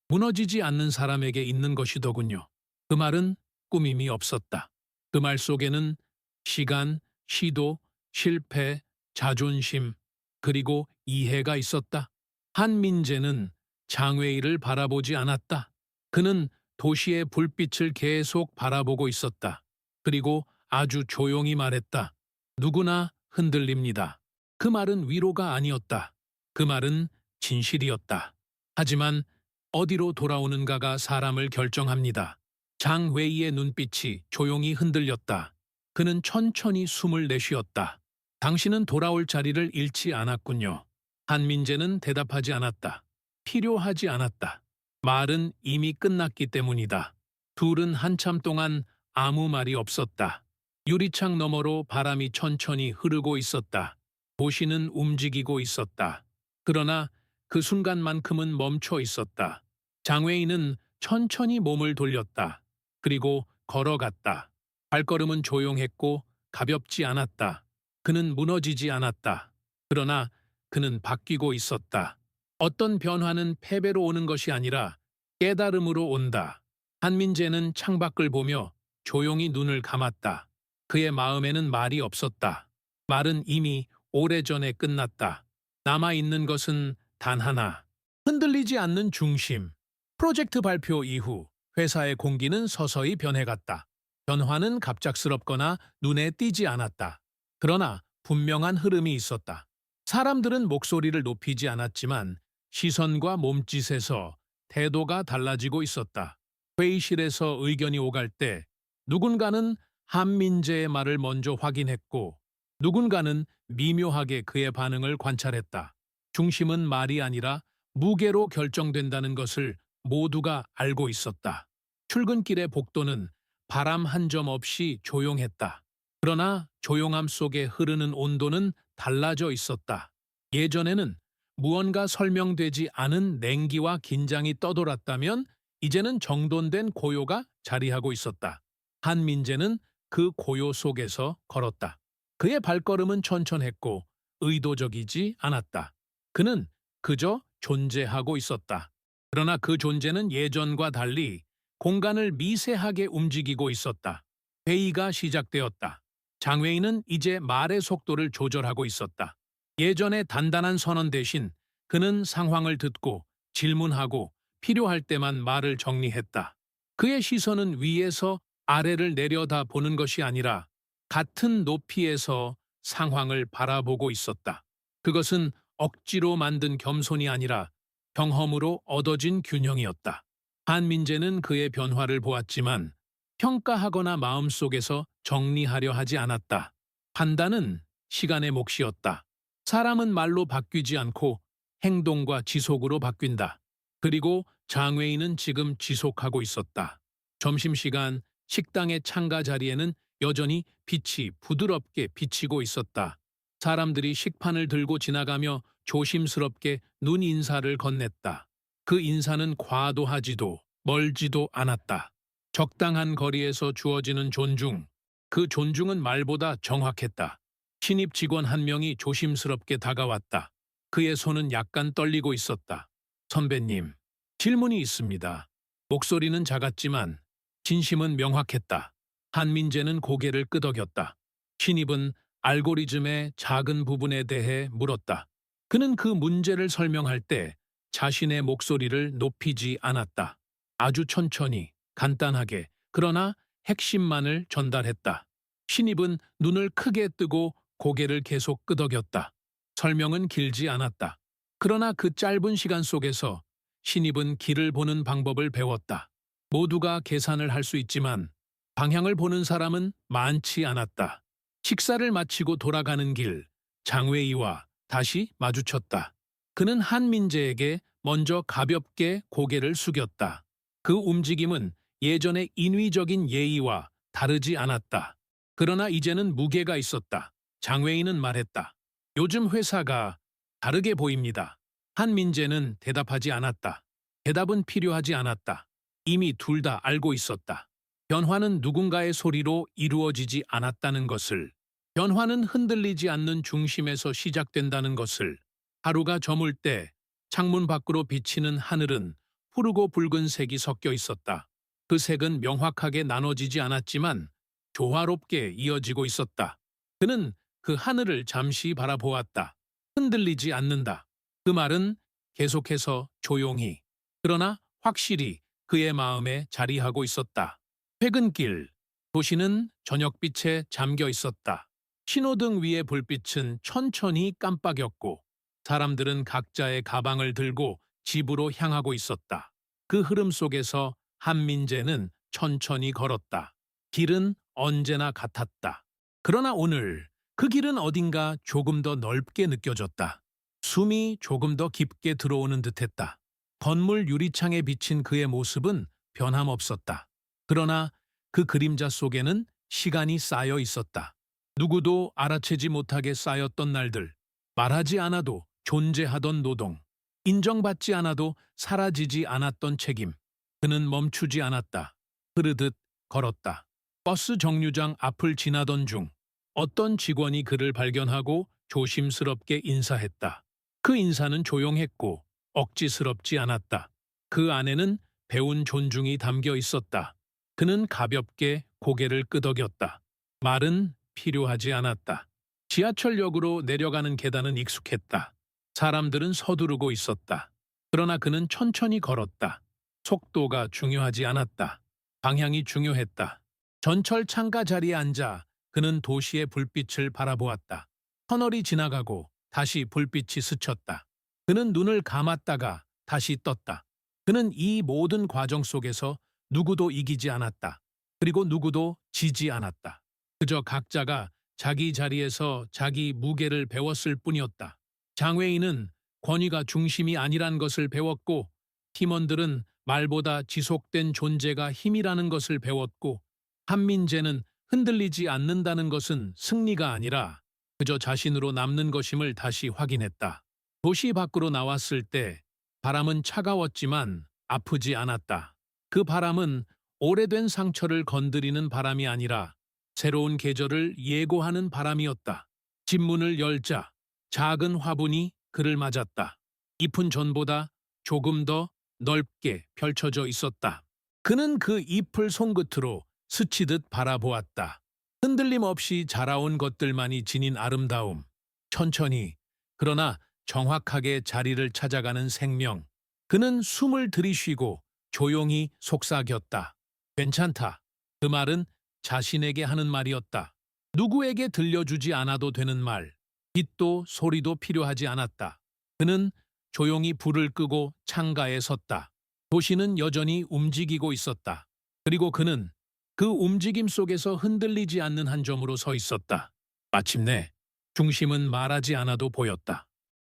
Speaker 1: 무너지지 않는 사람에게 있는 것이더군요. 그 말은 꾸밈이 없었다. 그 말 속에는 시간, 시도, 실패, 자존심, 그리고 이해가 있었다. 한민재는 장웨이를 바라보지 않았다. 그는 도시의 불빛을 계속 바라보고 있었다. 그리고 아주 조용히 말했다. 누구나 흔들립니다. 그 말은 위로가 아니었다. 그 말은 진실이었다. 하지만 어디로 돌아오는가가 사람을 결정합니다. 장웨이의 눈빛이 조용히 흔들렸다. 그는 천천히 숨을 내쉬었다. 당신은 돌아올 자리를 잃지 않았군요. 한민재는 대답하지 않았다. 필요하지 않았다. 말은 이미 끝났기 때문이다. 둘은 한참 동안 아무 말이 없었다. 유리창 너머로 바람이 천천히 흐르고 있었다. 도시는 움직이고 있었다. 그러나 그 순간만큼은 멈춰 있었다. 장웨이는 천천히 몸을 돌렸다. 그리고 걸어갔다. 발걸음은 조용했고 가볍지 않았다. 그는 무너지지 않았다. 그러나 그는 바뀌고 있었다. 어떤 변화는 패배로 오는 것이 아니라 깨달음으로 온다. 한민재는 창밖을 보며 조용히 눈을 감았다. 그의 마음에는 말이 없었다. 말은 이미 오래전에 끝났다. 남아있는 것은 단 하나. 흔들리지 않는 중심. 프로젝트 발표 이후 회사의 공기는 서서히 변해갔다. 변화는 갑작스럽거나 눈에 띄지 않았다. 그러나 분명한 흐름이 있었다. 사람들은 목소리를 높이지 않았지만 시선과 몸짓에서 태도가 달라지고 있었다. 회의실에서 의견이 오갈 때 누군가는 한민재의 말을 먼저 확인했고 누군가는 미묘하게 그의 반응을 관찰했다. 중심은 말이 아니라 무게로 결정된다는 것을 모두가 알고 있었다. 출근길의 복도는 바람 한 점 없이 조용했다. 그러나 조용함 속에 흐르는 온도는 달라져 있었다. 예전에는 무언가 설명되지 않은 냉기와 긴장이 떠돌았다면 이제는 정돈된 고요가 자리하고 있었다. 한민재는 그 고요 속에서 걸었다. 그의 발걸음은 천천했고 의도적이지 않았다. 그는 그저 존재하고 있었다. 그러나 그 존재는 예전과 달리 공간을 미세하게 움직이고 있었다. 회의가 시작되었다. 장웨이는 이제 말의 속도를 조절하고 있었다. 예전의 단단한 선언 대신 그는 상황을 듣고 질문하고 필요할 때만 말을 정리했다. 그의 시선은 위에서 아래를 내려다 보는 것이 아니라 같은 높이에서 상황을 바라보고 있었다. 그것은 억지로 만든 겸손이 아니라 경험으로 얻어진 균형이었다. 한민재는 그의 변화를 보았지만 평가하거나 마음속에서 정리하려 하지 않았다. 판단은 시간의 몫이었다. 사람은 말로 바뀌지 않고 행동과 지속으로 바뀐다. 그리고 장웨이는 지금 지속하고 있었다. 점심시간 식당의 창가 자리에는 여전히 빛이 부드럽게 비치고 있었다. 사람들이 식판을 들고 지나가며 조심스럽게 눈 인사를 건넸다. 그 인사는 과도하지도 멀지도 않았다. 적당한 거리에서 주어지는 존중. 그 존중은 말보다 정확했다. 신입 직원 한 명이 조심스럽게 다가왔다. 그의 손은 약간 떨리고 있었다. 선배님, 질문이 있습니다. 목소리는 작았지만 진심은 명확했다. 한민재는 고개를 끄덕였다. 신입은 알고리즘의 작은 부분에 대해 물었다. 그는 그 문제를 설명할 때 자신의 목소리를 높이지 않았다. 아주 천천히, 간단하게, 그러나 핵심만을 전달했다. 신입은 눈을 크게 뜨고 고개를 계속 끄덕였다. 설명은 길지 않았다. 그러나 그 짧은 시간 속에서 신입은 길을 보는 방법을 배웠다. 모두가 계산을 할 수 있지만 방향을 보는 사람은 많지 않았다. 식사를 마치고 돌아가는 길, 장웨이와 다시 마주쳤다. 그는 한민재에게 먼저 가볍게 고개를 숙였다. 그 움직임은 예전의 인위적인 예의와 다르지 않았다. 그러나 이제는 무게가 있었다. 장웨이는 말했다. 요즘 회사가 다르게 보입니다. 한민재는 대답하지 않았다. 대답은 필요하지 않았다. 이미 둘 다 알고 있었다. 변화는 누군가의 소리로 이루어지지 않았다는 것을, 변화는 흔들리지 않는 중심에서 시작된다는 것을. 하루가 저물 때 창문 밖으로 비치는 하늘은 푸르고 붉은색이 섞여 있었다. 그 색은 명확하게 나눠지지 않았지만 조화롭게 이어지고 있었다. 그는 그 하늘을 잠시 바라보았다. 흔들리지 않는다. 그 말은 계속해서 조용히, 그러나 확실히 그의 마음에 자리하고 있었다. 퇴근길, 도시는 저녁빛에 잠겨 있었다. 신호등 위의 불빛은 천천히 깜빡였고 사람들은 각자의 가방을 들고 집으로 향하고 있었다. 그 흐름 속에서 한민재는 천천히 걸었다. 길은 언제나 같았다. 그러나 오늘 그 길은 어딘가 조금 더 넓게 느껴졌다. 숨이 조금 더 깊게 들어오는 듯했다. 건물 유리창에 비친 그의 모습은 변함없었다. 그러나 그 그림자 속에는 시간이 쌓여 있었다. 누구도 알아채지 못하게 쌓였던 날들, 말하지 않아도 존재하던 노동, 인정받지 않아도 사라지지 않았던 책임. 그는 멈추지 않았다. 흐르듯 걸었다. 버스 정류장 앞을 지나던 중 어떤 직원이 그를 발견하고 조심스럽게 인사했다. 그 인사는 조용했고 억지스럽지 않았다. 그 안에는 배운 존중이 담겨 있었다. 그는 가볍게 고개를 끄덕였다. 말은 필요하지 않았다. 지하철역으로 내려가는 계단은 익숙했다. 사람들은 서두르고 있었다. 그러나 그는 천천히 걸었다. 속도가 중요하지 않았다. 방향이 중요했다. 전철 창가 자리에 앉아 그는 도시의 불빛을 바라보았다. 터널이 지나가고 다시 불빛이 스쳤다. 그는 눈을 감았다가 다시 떴다. 그는 이 모든 과정 속에서 누구도 이기지 않았다. 그리고 누구도 지지 않았다. 그저 각자가 자기 자리에서 자기 무게를 배웠을 뿐이었다. 장웨이는 권위가 중심이 아니란 것을 배웠고, 팀원들은 말보다 지속된 존재가 힘이라는 것을 배웠고, 한민재는 흔들리지 않는다는 것은 승리가 아니라 그저 자신으로 남는 것임을 다시 확인했다. 도시 밖으로 나왔을 때 바람은 차가웠지만 아프지 않았다. 그 바람은 오래된 상처를 건드리는 바람이 아니라 새로운 계절을 예고하는 바람이었다. 집문을 열자 작은 화분이 그를 맞았다. 잎은 전보다 조금 더 넓게 펼쳐져 있었다. 그는 그 잎을 손끝으로 스치듯 바라보았다. 흔들림 없이 자라온 것들만이 지닌 아름다움. 천천히, 그러나 정확하게 자리를 찾아가는 생명. 그는 숨을 들이쉬고 조용히 속삭였다. 괜찮다. 그 말은 자신에게 하는 말이었다. 누구에게 들려주지 않아도 되는 말. 빛도 소리도 필요하지 않았다. 그는 조용히 불을 끄고 창가에 섰다. 도시는 여전히 움직이고 있었다. 그리고 그는 그 움직임 속에서 흔들리지 않는 한 점으로 서 있었다. 마침내 중심은 말하지 않아도 보였다.